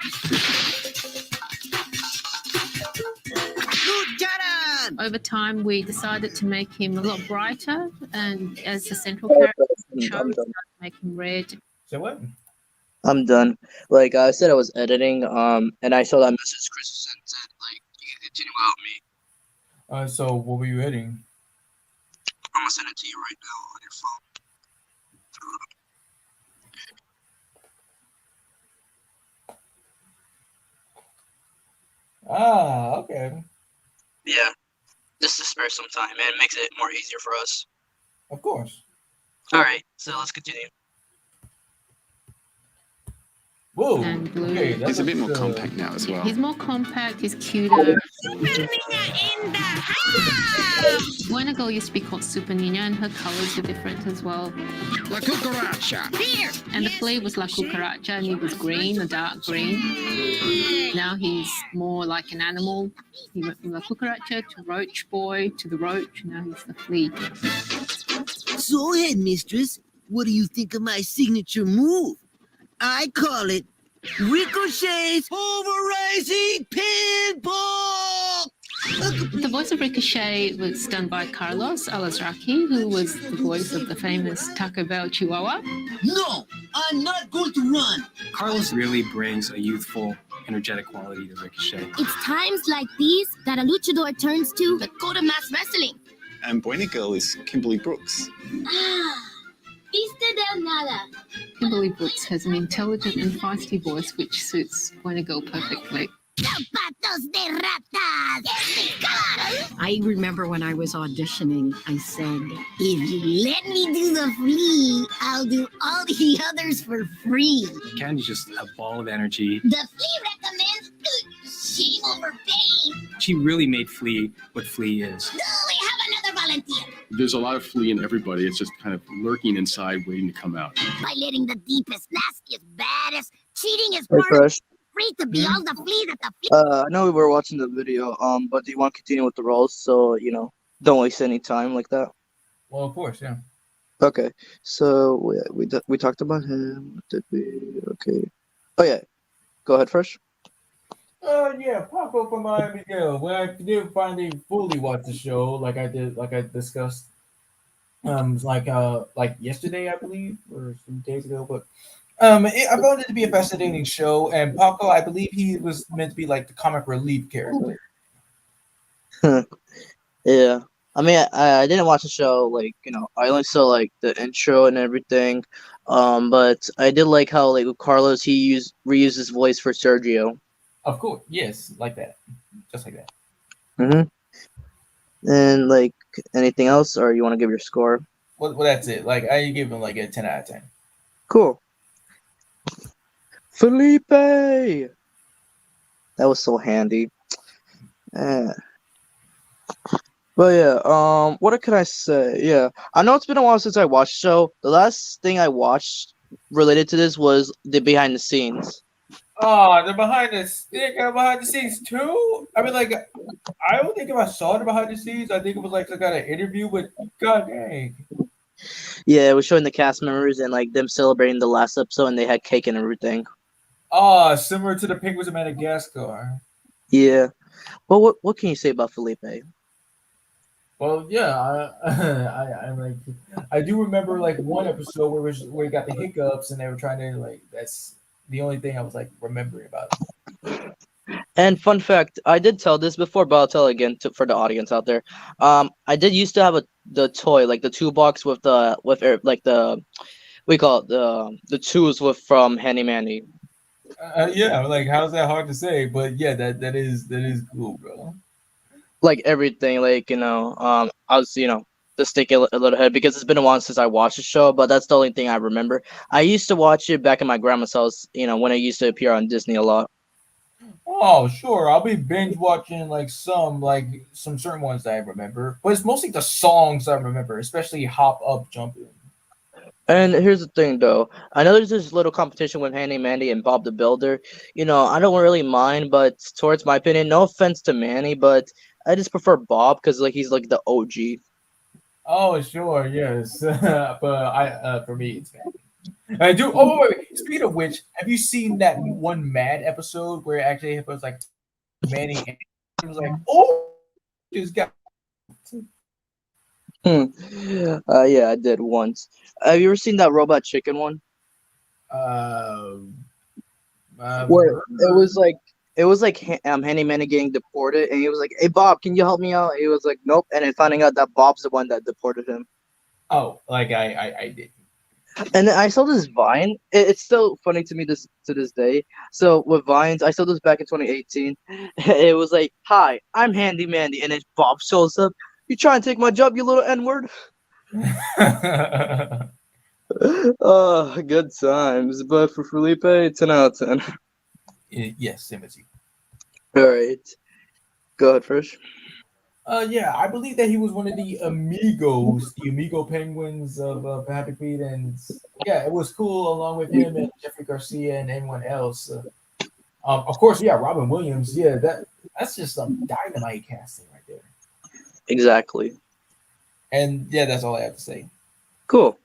Over time, we decided to make him a lot brighter, and as the central character of the show, we started to make him red. So what? I'm done. Like I said, I was editing, and I saw that message Chris sent. Said like, you can continue without me. So what were you hitting? I'm gonna send it to you right now on your phone. Ah, okay. Yeah, just to spare some time, man. It makes it more easier for us. Of course. All right, so let's continue. Whoa. And blue. Okay, that He's a bit more looks, compact now as well. He's more compact, he's cuter. In the house! Buena Girl used to be called Super Nina, and her colors are different as well. La cucaracha. Here! And the flea was La Cucaracha, and he was green, a dark green. Now he's more like an animal. He went from La Cucaracha to Roach Boy to the Roach, and now he's the flea. So, headmistress, what do you think of my signature move? I call it Ricochet's Pulverizing Pinball! The voice of Ricochet was done by Carlos Alazraqui, who was the voice of the famous Taco Bell Chihuahua. No, I'm not going to run. Carlos really brings a youthful, energetic quality to Ricochet. It's times like these that a luchador turns to the code of mass wrestling. And Buena Girl is Kimberly Brooks. Ah, viste del nada. Kimberly Brooks has an intelligent and feisty voice which suits Buena Girl perfectly. Zapatos de ratas! I remember when I was auditioning, I said, If you let me do the flea, I'll do all the others for free. Candy's just a ball of energy. The flea recommends shame over pain. She really made Flea what Flea is. Do we have another volunteer? There's a lot of flea in everybody. It's just kind of lurking inside, waiting to come out. By letting the deepest, nastiest, baddest, cheating is Hey, part of Fresh. free to be all the flea that the flea. I know we were watching the video, but do you want to continue with the roles? So, don't waste any time like that. Well, of course, yeah. Okay, so we talked about him. What did we? Okay. Oh, yeah. Go ahead, Fresh. Yeah, Paco from Miami Girl. When I did finally fully watch the show, like I discussed, like yesterday, I believe, or some days ago, but I found it to be a fascinating show, and Paco, I believe he was meant to be like the comic relief character. Yeah. I mean, I didn't watch the show, I only saw, the intro and everything, but I did like how, with Carlos, he reused his voice for Sergio. Of course, yes, like that, just like that. Mm-hmm. And, anything else, or you want to give your score? Well, that's it. I give him, a 10 out of 10. Cool. Felipe! That was so handy. But yeah, what can I say? Yeah, I know it's been a while since I watched the show. The last thing I watched related to this was the behind the scenes. Oh, the behind the scenes too. I mean, I don't think if I saw the behind the scenes, I think it was some kind of interview with. God dang. Yeah, it was showing the cast members and them celebrating the last episode, and they had cake and everything. Oh, similar to the Penguins of Madagascar. Yeah. Well, what can you say about Felipe? Well, yeah, I do remember one episode where he got the hiccups and they were trying to that's the only thing I was remembering about it. And fun fact, I did tell this before, but I'll tell it again for the audience out there. I did used to have the toy, the toolbox with we call it the tools from Handy Mandy. Yeah, how's that hard to say? But yeah, that is cool, bro. Everything, I was, just thinking a little ahead because it's been a while since I watched the show, but that's the only thing I remember. I used to watch it back in my grandma's house, when it used to appear on Disney a lot. Oh, sure. I'll be binge watching some certain ones that I remember, but it's mostly the songs I remember, especially Hop Up Jumpin'. And here's the thing, though. I know there's this little competition with Handy Mandy and Bob the Builder. I don't really mind, but towards my opinion, no offense to Manny, but I just prefer Bob because he's the OG. Oh, sure, yes. But for me, it's Manny. I do. Oh, wait. Speaking of which, have you seen that one Mad episode where actually it was Manny and it was oh, just got. Yeah, I did once. Have you ever seen that Robot Chicken one? Where it was Handy Manny getting deported, and he was like, "Hey Bob, can you help me out?" He was like, "Nope," and then finding out that Bob's the one that deported him. Oh, I did. And then I saw this Vine. It's still funny to me to this day. So with Vines, I saw this back in 2018. It was like, "Hi, I'm Handy Mandy," and then Bob shows up. "You trying to take my job, you little N-word?" Oh, good times. But for Felipe, 10 out of 10. Yes, same as you. All right. Go ahead first. Yeah, I believe that he was one of the amigos, the amigo penguins of Happy Feet, and yeah, it was cool along with him and Jeffrey Garcia and anyone else. Of course, yeah, Robin Williams. Yeah, that's just some dynamite casting right there. Exactly. And yeah, that's all I have to say. Cool.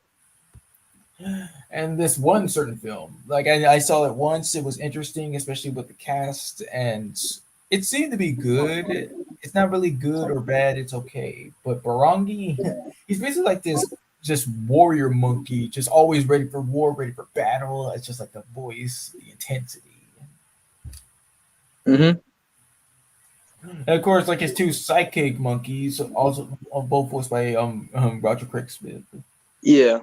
And this one certain film, like I saw it once, it was interesting, especially with the cast, and it seemed to be good. It's not really good or bad, it's okay. But Barangi, he's basically like this just warrior monkey, just always ready for war, ready for battle. It's just like the voice, the intensity. Mm-hmm. And of course, like his two sidekick monkeys, also both voiced by Roger Craig Smith. Yeah.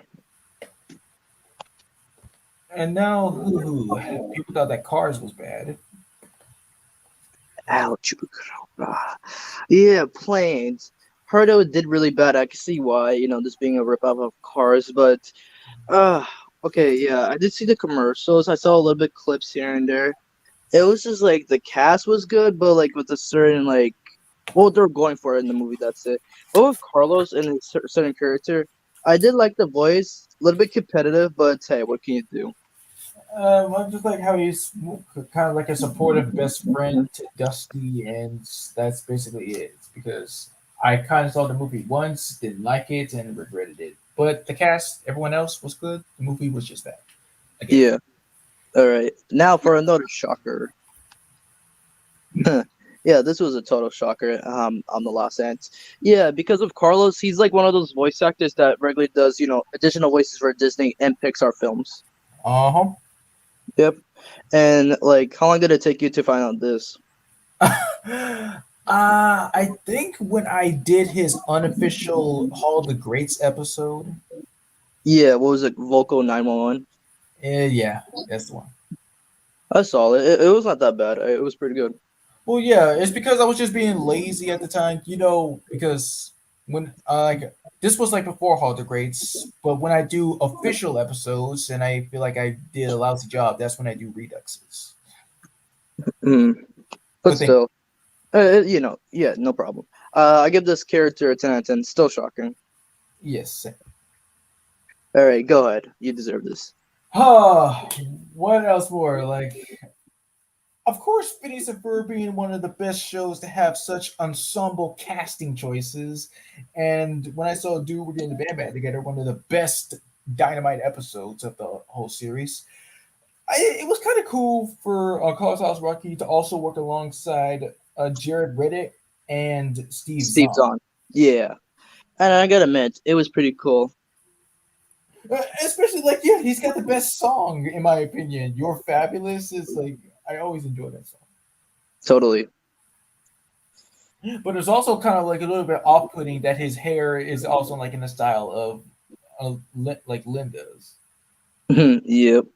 And now, people thought that Cars was bad. Ouch. Yeah, Planes. Heard it did really bad. I can see why, this being a rip-off of Cars, but uh okay, yeah, I did see the commercials. I saw a little bit clips here and there. It was just like the cast was good, but like with a certain like what they're going for in the movie, that's it. But with Carlos and his certain character, I did like the voice, a little bit competitive, but hey, what can you do? I just like how he's kind of like a supportive best friend to Dusty, and that's basically it. Because I kind of saw the movie once, didn't like it, and regretted it. But the cast, everyone else was good. The movie was just that. Again. Yeah. All right. Now for another shocker. Yeah, this was a total shocker on the last end. Yeah, because of Carlos, he's like one of those voice actors that regularly does, additional voices for Disney and Pixar films. Uh-huh. Yep. And like how long did it take you to find out this? I think when I did his unofficial Hall of the Greats episode. Yeah, what was it? Vocal 911? Yeah, that's the one. I saw it. It was not that bad. It was pretty good. Well, yeah, it's because I was just being lazy at the time, because when like this was like before Hall of the Greats, but when I do official episodes and I feel like I did a lousy job, that's when I do redexes. But still, yeah, no problem. I give this character a 10 out of 10. Still shocking. Yes. All right, go ahead. You deserve this. What else more? Like, of course, Phineas and Ferb being one of the best shows to have such ensemble casting choices. And when I saw Dude, We're Getting the Band Back Together, one of the best dynamite episodes of the whole series. It was kind of cool for Carlos Alazraqui to also work alongside Jared Reddick and Steve Zahn. Yeah. And I gotta admit, it was pretty cool. Especially, like, yeah, he's got the best song, in my opinion. You're Fabulous is, like, I always enjoy that song. Totally. But it's also kind of, like, a little bit off-putting that his hair is also, like, in the style of like, Linda's. Yep.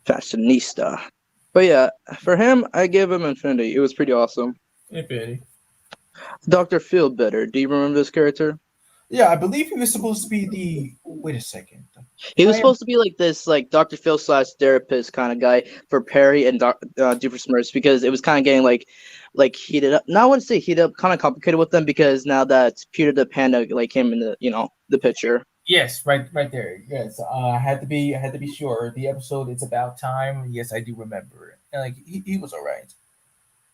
Fashionista. But yeah, for him, I gave him Infinity. It was pretty awesome. Infinity. Dr. Feelbetter. Do you remember this character? Yeah, I believe he was supposed to be the. Wait a second. He was supposed to be like this, like Dr. Phil / therapist kind of guy for Perry and Doofenshmirtz, because it was kind of getting like heated up. Now I wouldn't say heated up, kind of complicated with them because now that Peter the Panda like came in the picture. Yes, right there. Yes, I had to be sure. The episode It's About Time. Yes, I do remember it. And like he was all right.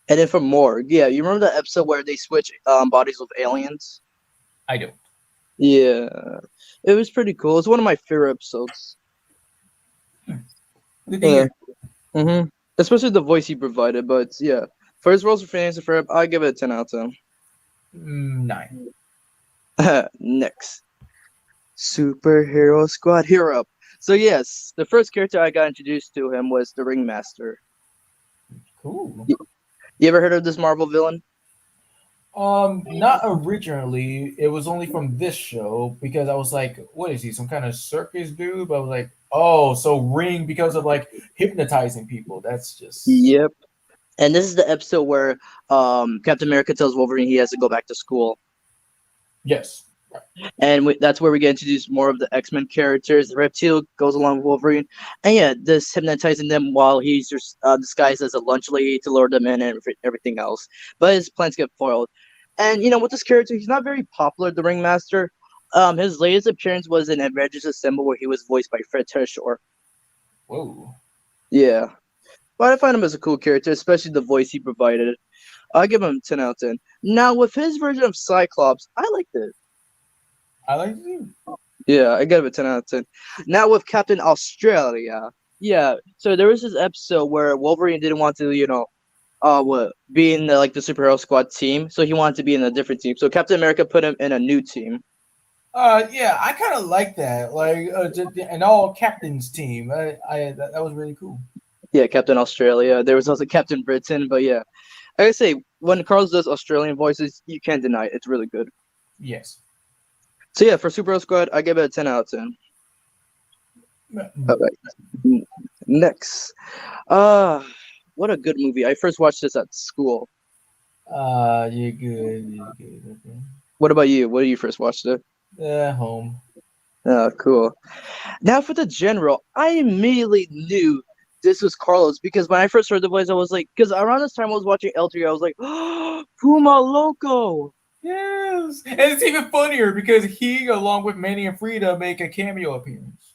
And then for Morgue, yeah, you remember that episode where they switch bodies with aliens? I don't. Yeah, it was pretty cool. It's one of my favorite episodes. Especially the voice he provided. But yeah, for his roles for Phineas and Ferb, I give it a 10 out of 10. 9. Next, Superhero Squad Hero Up. So yes, the first character I got introduced to him was the Ringmaster. Cool. You ever heard of this Marvel villain? Not originally. It was only from this show because I was like, what is he? Some kind of circus dude? But I was like, oh, so Ring because of like hypnotizing people. That's just. Yep. And this is the episode where Captain America tells Wolverine he has to go back to school. Yes. And that's where we get introduced more of the X-Men characters. The Reptile goes along with Wolverine, and yeah, this hypnotizing them while he's just disguised as a lunch lady to lure them in and everything else. But his plans get foiled. And with this character, he's not very popular, the Ringmaster. His latest appearance was in Avengers Assemble, where he was voiced by Fred Tershaw. Whoa. Yeah, but I find him as a cool character, especially the voice he provided. I give him 10 out of 10. Now, with his version of Cyclops, I liked it. I like you. Yeah, I give it 10 out of 10. Now, with Captain Australia, yeah. So there was this episode where Wolverine didn't want to, be in the superhero squad team, so he wanted to be in a different team. So Captain America put him in a new team. Yeah, I kind of like that. Like an all captains team. That was really cool. Yeah, Captain Australia. There was also Captain Britain, but yeah. Like I say, when Carlos does Australian voices, you can't deny it. It's really good. Yes. So yeah, for Superhero Squad, I give it a 10 out of 10. All right. Next. What a good movie. I first watched this at school. You're good. You're good. Okay. What about you? What did you first watch it? Home. Oh, cool. Now for the general, I immediately knew this was Carlos because when I first heard the voice, I was like, because around this time I was watching L3, I was like, oh, Puma Loco. Yes, and it's even funnier because he, along with Manny and Frida, make a cameo appearance.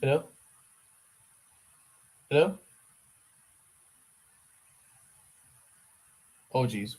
Hello? Hello? Oh, geez.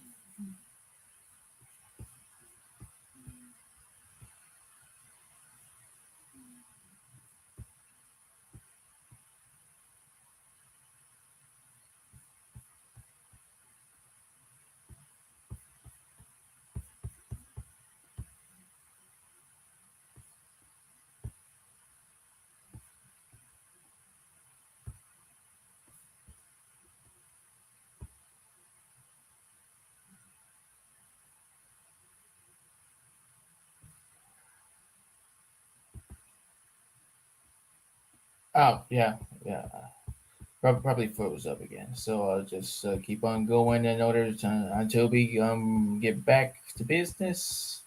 Oh, yeah. Probably froze up again. So I'll just keep on going in order to until we get back to business.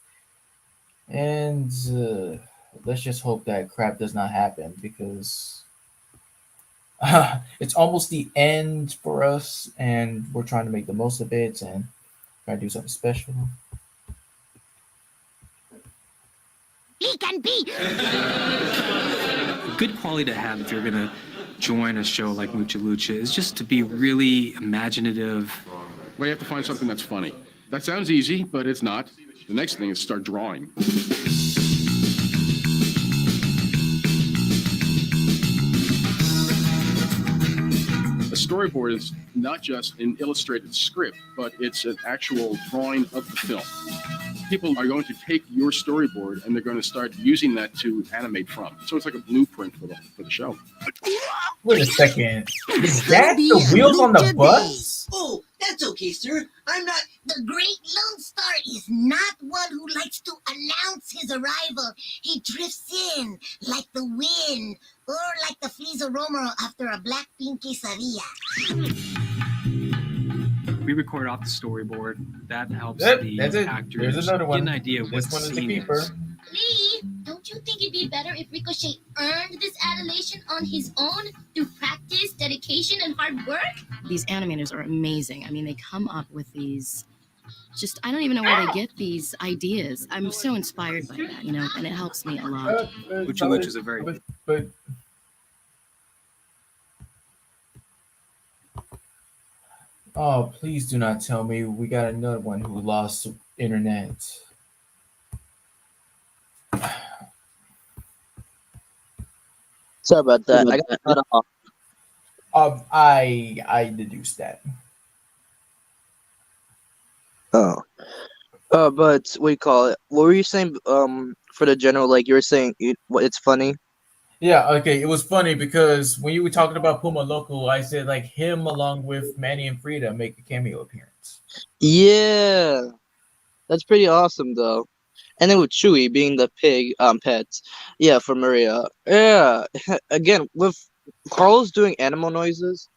And let's just hope that crap does not happen because it's almost the end for us, and we're trying to make the most of it and try to do something special. He can be. Good quality to have if you're gonna join a show like Mucha Lucha is just to be really imaginative. Well, you have to find something that's funny. That sounds easy, but it's not. The next thing is start drawing. A storyboard is not just an illustrated script, but it's an actual drawing of the film. People are going to take your storyboard and they're going to start using that to animate from. So it's like a blueprint for the show. Wait a second. Is that the wheels on the bus? Oh, that's okay, sir. I'm not. The Great Lone Star is not one who likes to announce his arrival. He drifts in like the wind, or like the fleas of Romero after a black bean quesadilla. We record off the storyboard. That helps Yep, the that's it. actors There's another one. get an idea of This what one is the scene keeper. is. Lee, don't you think it'd be better if Ricochet earned this adulation on his own through practice, dedication, and hard work? These animators are amazing. I mean, they come up with these. I don't even know where they get these ideas. I'm so inspired by that, and it helps me a lot. Mucha Lucha is a very But oh, please do not tell me we got another one who lost internet. Sorry about that. I got cut off. I deduced that. Oh. But what do you call it? What were you saying? For the general, like you were saying, it's funny. Yeah, okay. It was funny because when you were talking about Puma Loco, I said like him along with Manny and Frida make a cameo appearance. Yeah, that's pretty awesome though. And then with Chewie being the pig pet, yeah, for Maria. Yeah, again with Carlos doing animal noises,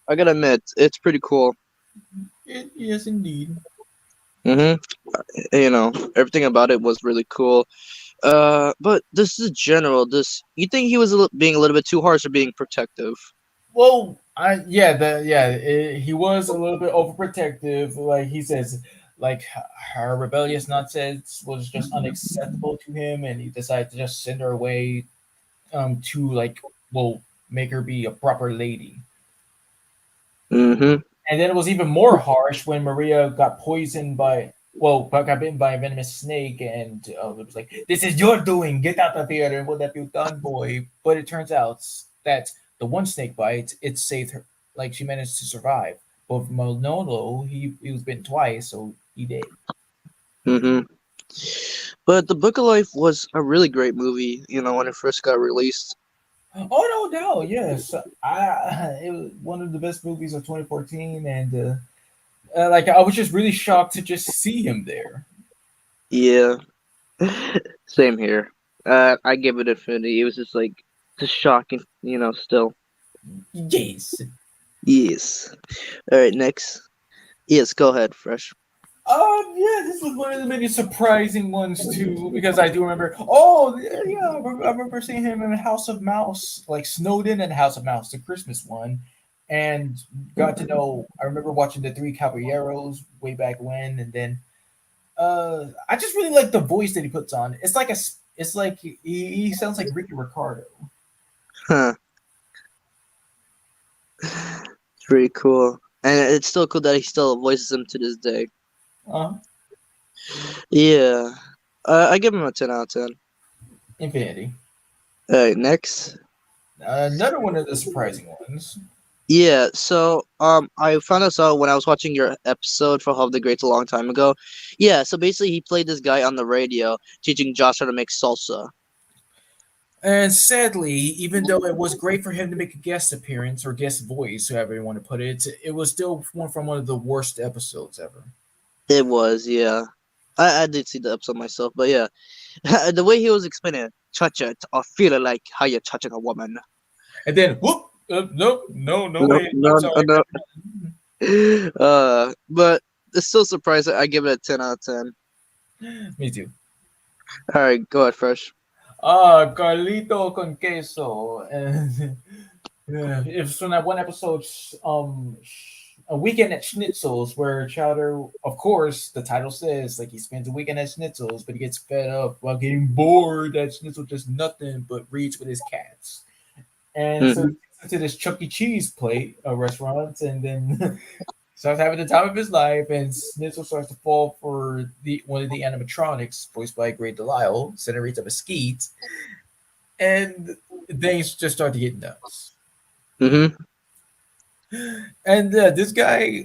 I gotta admit it's pretty cool. Yes, indeed. Mm-hmm. You know, everything about it was really cool. But this is general. This you think he was being a little bit too harsh or being protective? Well, he was a little bit overprotective. Like he says, like her rebellious nonsense was just unacceptable to him, and he decided to just send her away to like well make her be a proper lady. Mm-hmm. And then it was even more harsh when Maria got poisoned by got bitten by a venomous snake, and it was like, "This is your doing. Get out of here! And what have you done, boy?" But it turns out that the one snake bite it saved her. Like she managed to survive. But Malnolo, he was bitten twice, so he did. Mm-hmm. But The Book of Life was a really great movie. You know, when it first got released. Oh no, doubt, yes. It was one of the best movies of 2014, and like I was just really shocked to just see him there. Yeah. Same here. I give it infinity. It was just like just shocking. You know, still. Yes. Yes. All right. Next. Yes. Go ahead. Fresh. Yeah, this was one of the many surprising ones too, because I do remember. Oh, yeah, I remember seeing him in House of Mouse, like Snowden and House of Mouse, the Christmas one, and got to know. I remember watching the Three Caballeros way back when, and then I just really like the voice that he puts on. It's like he sounds like Ricky Ricardo. Huh. It's pretty cool, and it's still cool that he still voices him to this day. Uh, Yeah. I give him a 10 out of 10. Infinity. All right. Next. Another one of the surprising ones. Yeah, so I found this out when I was watching your episode for Hub the Greats a long time ago. Yeah, so basically he played this guy on the radio teaching Josh how to make salsa. And sadly, even though it was great for him to make a guest appearance or guest voice, however you want to put it, it was still one of the worst episodes ever. It was, yeah. I did see the episode myself, but yeah. The way he was explaining it, touch it or feel it like how you're touching a woman. And then whoop, no way. No, I'm sorry. no. But it's still surprising. I give it a 10 out of 10. Me too. All right, go ahead, Fresh. Carlito con queso. And it's from that one episode, a weekend at Schnitzel's, where Chowder, of course, the title says like he spends a weekend at Schnitzel's, but he gets fed up while getting bored at Schnitzel just nothing but reads with his cats. And so he gets into this Chuck E. Cheese restaurant, and then starts having the time of his life, and Schnitzel starts to fall for one of the animatronics, voiced by Great Delisle, Senorita Mesquite, and things just start to get nuts. Mm-hmm. And this guy,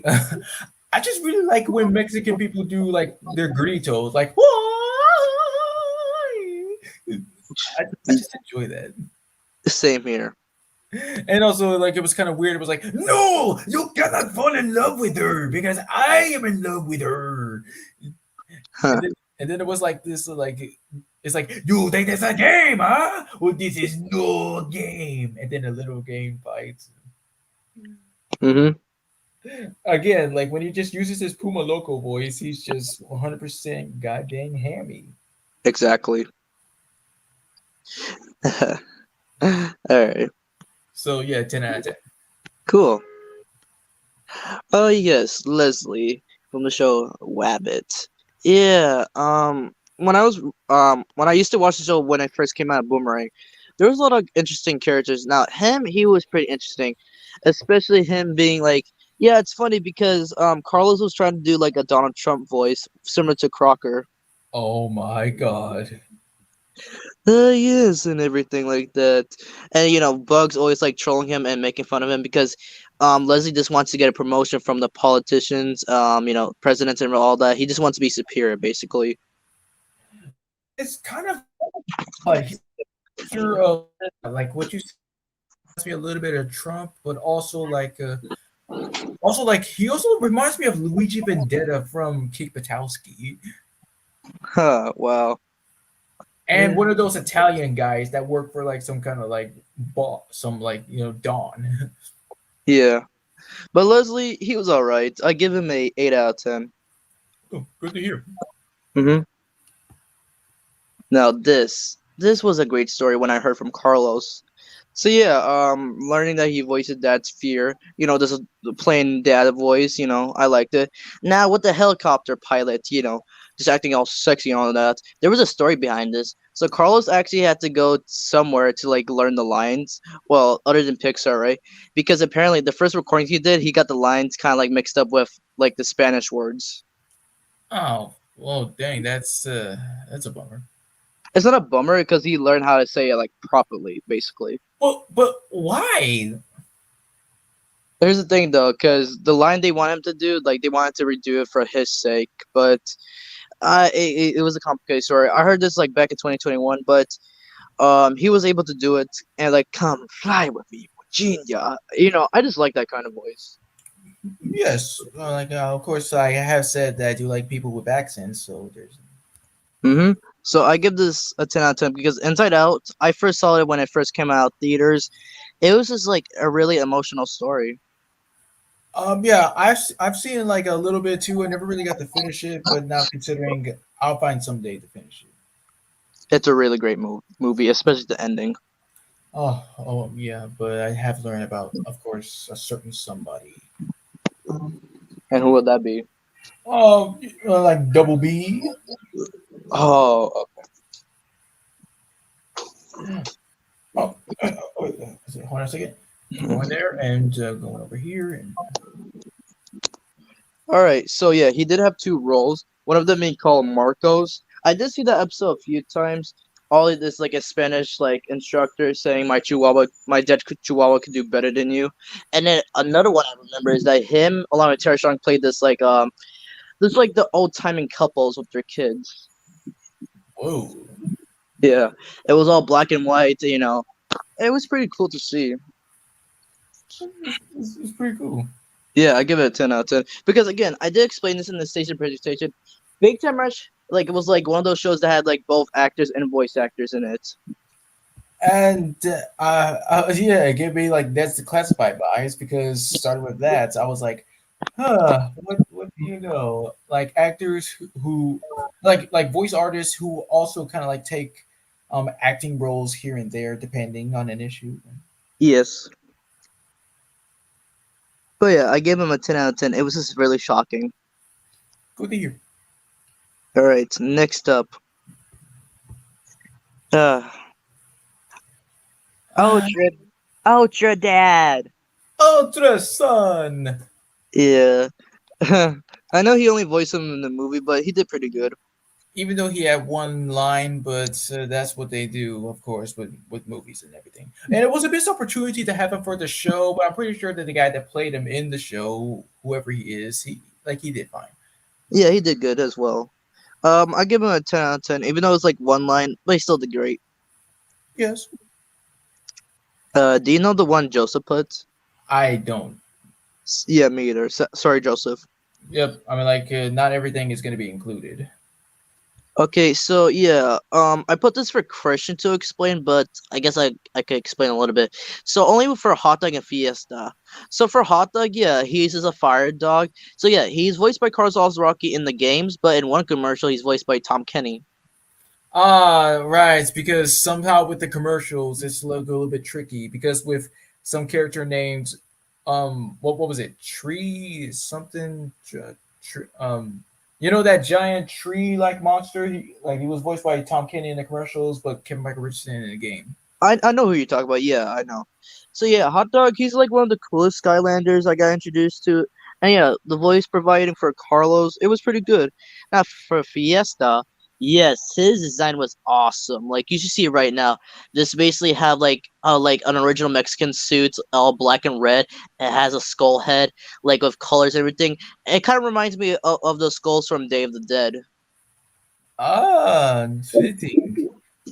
I just really like when Mexican people do like their gritos, like why? I just enjoy that. Same here. And also, like, it was kind of weird. It was like, no, you cannot fall in love with her because I am in love with her. And then it was like this, like, it's like, you think it's a game, huh? Well, this is no game. And then a little game fights. Mm-hmm. Again, like when he just uses his Puma Loco voice, he's just 100% goddamn hammy. Exactly. All right. So yeah, 10 out of 10. Cool. Oh yes, Leslie from the show Wabbit. Yeah. When I used to watch the show when it first came out of Boomerang, there was a lot of interesting characters. Now he was pretty interesting, especially him being like, yeah, it's funny because Carlos was trying to do like a Donald Trump voice similar to Crocker. Oh my god. Yes, and everything like that. And Bugs always like trolling him and making fun of him because Leslie just wants to get a promotion from the politicians, presidents and all that. He just wants to be superior, basically. It's kind of like like what you said, reminds me a little bit of Trump, but also like he also reminds me of Luigi Vendetta from Kick Buttowski. Huh, wow. And one of those Italian guys that work for like some kind of like Don. Yeah, but Leslie, he was all right. I give him a 8 out of 10. Oh, good to hear. Mm-hmm. Now this was a great story when I heard from Carlos. So yeah, learning that he voiced Dad's fear, this is the plain dad voice, I liked it. Now with the helicopter pilot, just acting all sexy and all that, there was a story behind this. So Carlos actually had to go somewhere to like learn the lines. Well, other than Pixar, right? Because apparently the first recordings he did, he got the lines kind of like mixed up with like the Spanish words. Oh, well, dang, that's a bummer. It's not a bummer because he learned how to say it like properly, basically. Well, but why? Here's the thing though, because the line they want him to do, like they wanted to redo it for his sake, but it was a complicated story. I heard this like back in 2021, but he was able to do it and like come fly with me, Virginia. I just like that kind of voice. Yes, of course, I have said that I do like people with accents, so there's. Mm-hmm. So I give this a 10 out of 10 because Inside Out, I first saw it when it first came out theaters. It was just like a really emotional story. Yeah, I've seen like a little bit too. I never really got to finish it, but now considering, I'll find someday to finish it. It's a really great movie, especially the ending. Oh, yeah, but I have learned about, of course, a certain somebody. And who would that be? Oh, like Double B. Oh, okay. Oh, wait, hold on a second. Going there and going over here and. All right, so yeah, he did have two roles. One of them being called Marcos. I did see that episode a few times. All of this like a Spanish like instructor saying my dead Chihuahua could do better than you. And then another one I remember is that him along with Terry Strong played this like the old timing couples with their kids. Whoa. Yeah, it was all black and white. It was pretty cool to see. It's pretty cool. Yeah, I give it a 10 out of 10 because again, I did explain this in the station presentation. Big Time Rush, like it was like one of those shows that had like both actors and voice actors in it. And yeah, it gave me like that's the classified bias because starting with that, I was like, what do you know? Like actors who like voice artists who also kind of like take acting roles here and there depending on an issue. Yes. But yeah, I gave him a 10 out of 10. It was just really shocking. Good to hear. All right, next up. Ultra Dad. Ultra Son. Yeah. I know he only voiced him in the movie, but he did pretty good. Even though he had one line, but that's what they do, of course, with movies and everything. And it was a missed opportunity to have him for the show, but I'm pretty sure that the guy that played him in the show, whoever he is, he did fine. Yeah, he did good as well. I give him a 10 out of 10, even though it's like one line, but he still did great. Yes. Do you know the one Joseph put? I don't. Yeah, me either. Sorry, Joseph. Yep. I mean, like, not everything is going to be included. Okay, so yeah, I put this for Christian to explain, but I guess I could explain a little bit. So only for Hot Dog and Fiesta. So for Hot Dog, yeah, he's just a fire dog. So yeah, he's voiced by Carlos Alazraqui in the games, but in one commercial, he's voiced by Tom Kenny. Right. It's because somehow with the commercials, it's a little bit tricky because with some character names, what was it? Tree something. That giant tree-like monster. He was voiced by Tom Kenny in the commercials, but Kevin Michael Richardson in the game. I know who you're talking about. Yeah, I know. So yeah, Hot Dog. He's like one of the coolest Skylanders I got introduced to, and yeah, the voice providing for Carlos, it was pretty good. Now for Fiesta, yes, his design was awesome. Like you should see it right now. This basically have like an original Mexican suit, all black and red. It has a skull head, like with colors and everything. It kind of reminds me of the skulls from Day of the Dead. Fitting.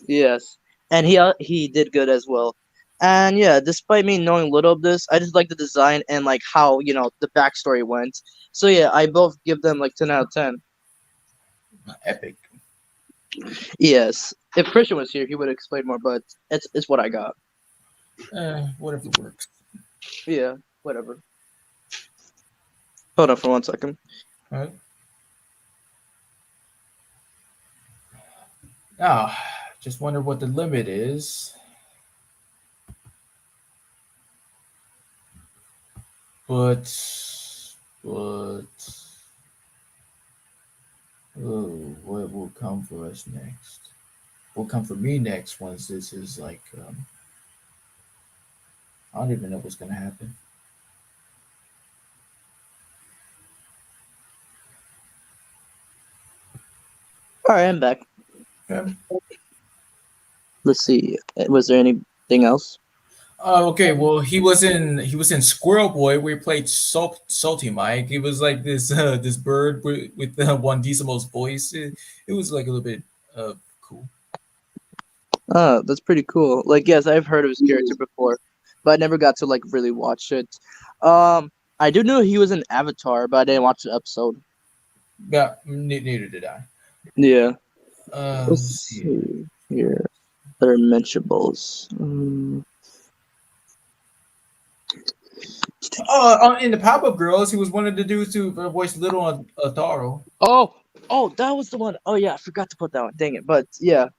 Yes, and he did good as well. And yeah, despite me knowing little of this, I just like the design and like how the backstory went. So yeah, I both give them like 10 out of 10. Epic. Yes, if Christian was here, he would explain more, but it's what I got. Whatever works. Yeah, whatever. Hold on for 1 second. All right. Ah, just wonder what the limit is. But oh, what will come for us next? What will come for me next once this is like I don't even know what's gonna happen. All right, I'm back. Yeah. Let's see. Was there anything else? Okay, well he was in Squirrel Boy where he played Salty Mike. He was like this bird with Juan Diesel's voice. It was like a little bit cool. That's pretty cool. Like, yes, I've heard of his character before, but I never got to like really watch it. I do know he was in Avatar, but I didn't watch the episode. Yeah, neither did I. Yeah. Let's Let's see here. Other mentionables. In the Pop Up Girls, he was one of the dudes who voiced Little Taro. Oh, that was the one. Oh yeah, I forgot to put that one. Dang it. But yeah.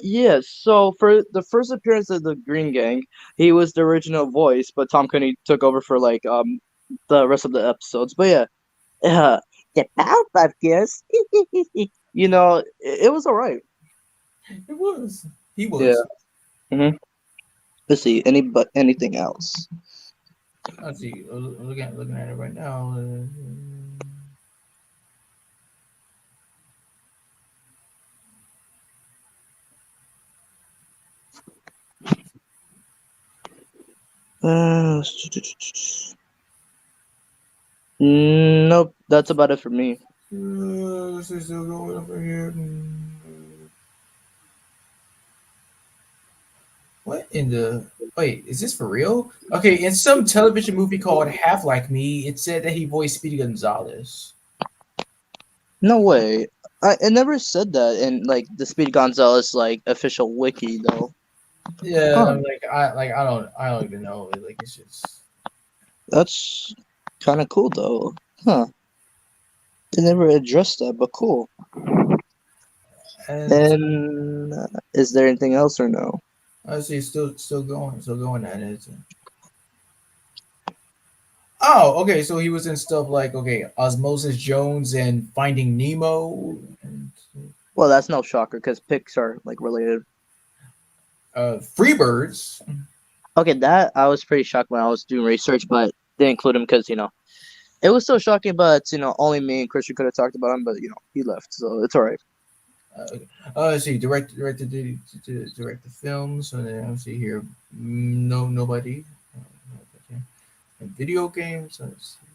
Yeah, so for the first appearance of the Green Gang, he was the original voice, but Tom Kenny took over for like the rest of the episodes. But yeah. The Powerpuff Girls. It was alright. It was. He was. Yeah. Let's see. Anything else? Let's see. Looking at it right now. Nope, that's about it for me. This is still going over here. What in the wait? Is this for real? Okay, in some television movie called Half Like Me, it said that he voiced Speedy Gonzalez. No way. I never said that in like the Speedy Gonzalez like official wiki though. Yeah, Huh. I'm like I don't even know. Like it's just That's kind of cool though. Huh. They never addressed that, but cool. And is there anything else or no? I see. Still going at it. Oh, okay. So he was in stuff like Osmosis Jones and Finding Nemo. Well, that's no shocker because pics are like related. Freebirds. Okay, that I was pretty shocked when I was doing research, but didn't include him because it was so shocking. But only me and Christian could have talked about him, but he left, so it's all right. Let's see. Direct the films. So then let's see here. Nobody. And video games. Let's see.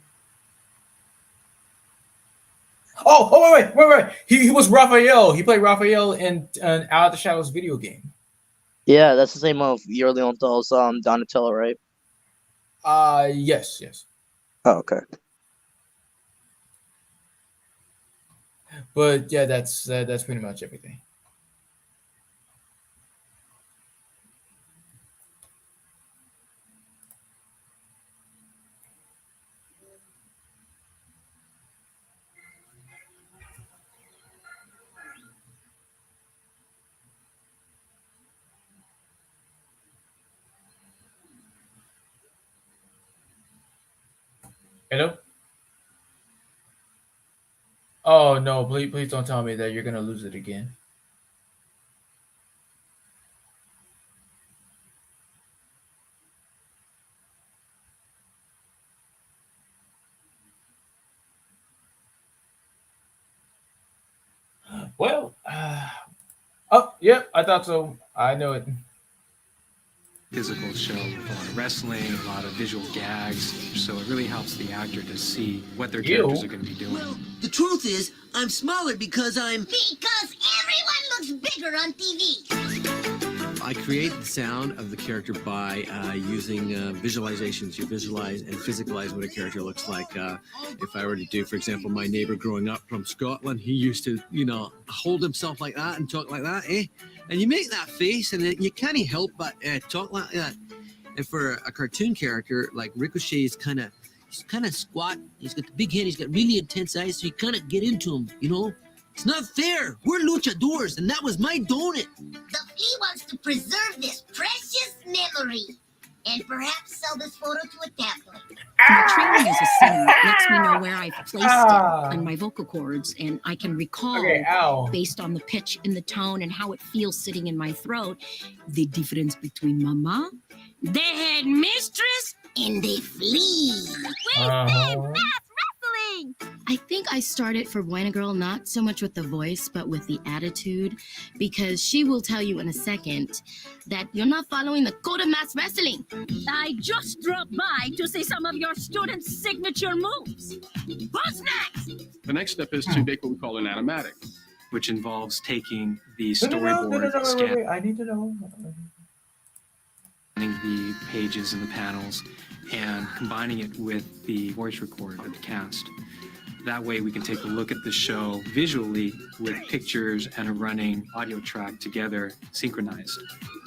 Oh, wait. He was Raphael. He played Raphael in an Out of the Shadows video game. Yeah, that's the same of Your Leontel's Donatello, right? Yes. Oh, okay. But yeah, that's pretty much everything. Hello? Oh no, please don't tell me that you're gonna lose it again. Well, oh yeah, I thought so. I know it. Physical show with a lot of wrestling, a lot of visual gags, so it really helps the actor to see what their characters are going to be doing. Well, the truth is, I'm smaller because I'm... Because everyone looks bigger on TV. I create the sound of the character by using visualizations. You visualize and physicalize what a character looks like. If I were to do, for example, my neighbor growing up from Scotland, he used to, hold himself like that and talk like that, eh? And you make that face, and you can't help but talk like that. And for a cartoon character, like Ricochet is kind of squat. He's got the big head. He's got really intense eyes, so you kind of get into him, It's not fair. We're luchadors, and that was my donut. The flea wants to preserve this precious memory and perhaps sell this photo to a tabloid. My training as a singer lets me know where I've placed it on my vocal cords, and I can recall, based on the pitch and the tone and how it feels sitting in my throat, the difference between mama, the headmistress, and the flea. Wrestling! I think I started for Buena Girl not so much with the voice, but with the attitude, because she will tell you in a second that you're not following the code of mass wrestling. I just dropped by to see some of your students' signature moves. What's next? The next step is to make what we call an animatic, which involves taking the No, storyboard, scanning wait, I need to know. the pages and the panels, and combining it with the voice recorder of the cast. That way we can take a look at the show visually with pictures and a running audio track together, synchronized.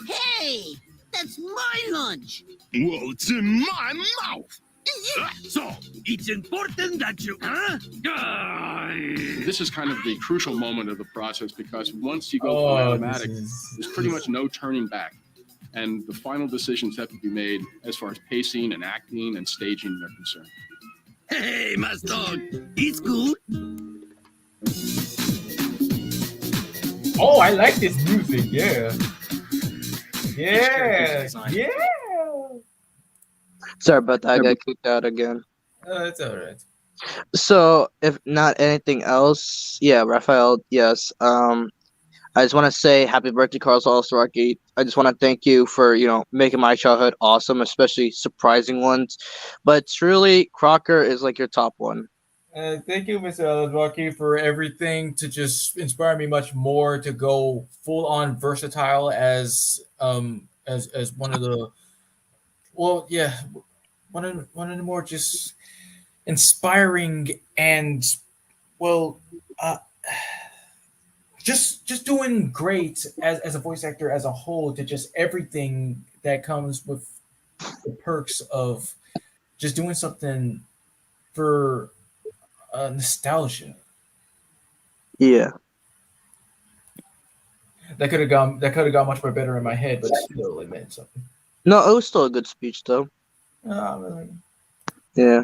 Hey, that's my lunch. Well, it's in my mouth. So, it's important that you... This is kind of the crucial moment of the process, because once you go to animatic, there's pretty much no turning back. And the final decisions have to be made as far as pacing and acting and staging are concerned. Hey, Master, it's good. Oh, I like this music. Yeah. Yeah. Yeah. Sorry about that. I got kicked out again. It's all right. So, if not anything else, yeah, Raphael, yes. I just want to say happy birthday, Carlos Alazraqui. I just want to thank you for, making my childhood awesome, especially surprising ones. But truly, Crocker is like your top one. Thank you, Mr. Alazraqui, for everything to just inspire me much more to go full on versatile as one of the one of the more just inspiring and just doing great as a voice actor as a whole, to just everything that comes with the perks of just doing something for nostalgia. Yeah. That could have gone much more better in my head, but still it meant something. No, it was still a good speech though. Really. Yeah.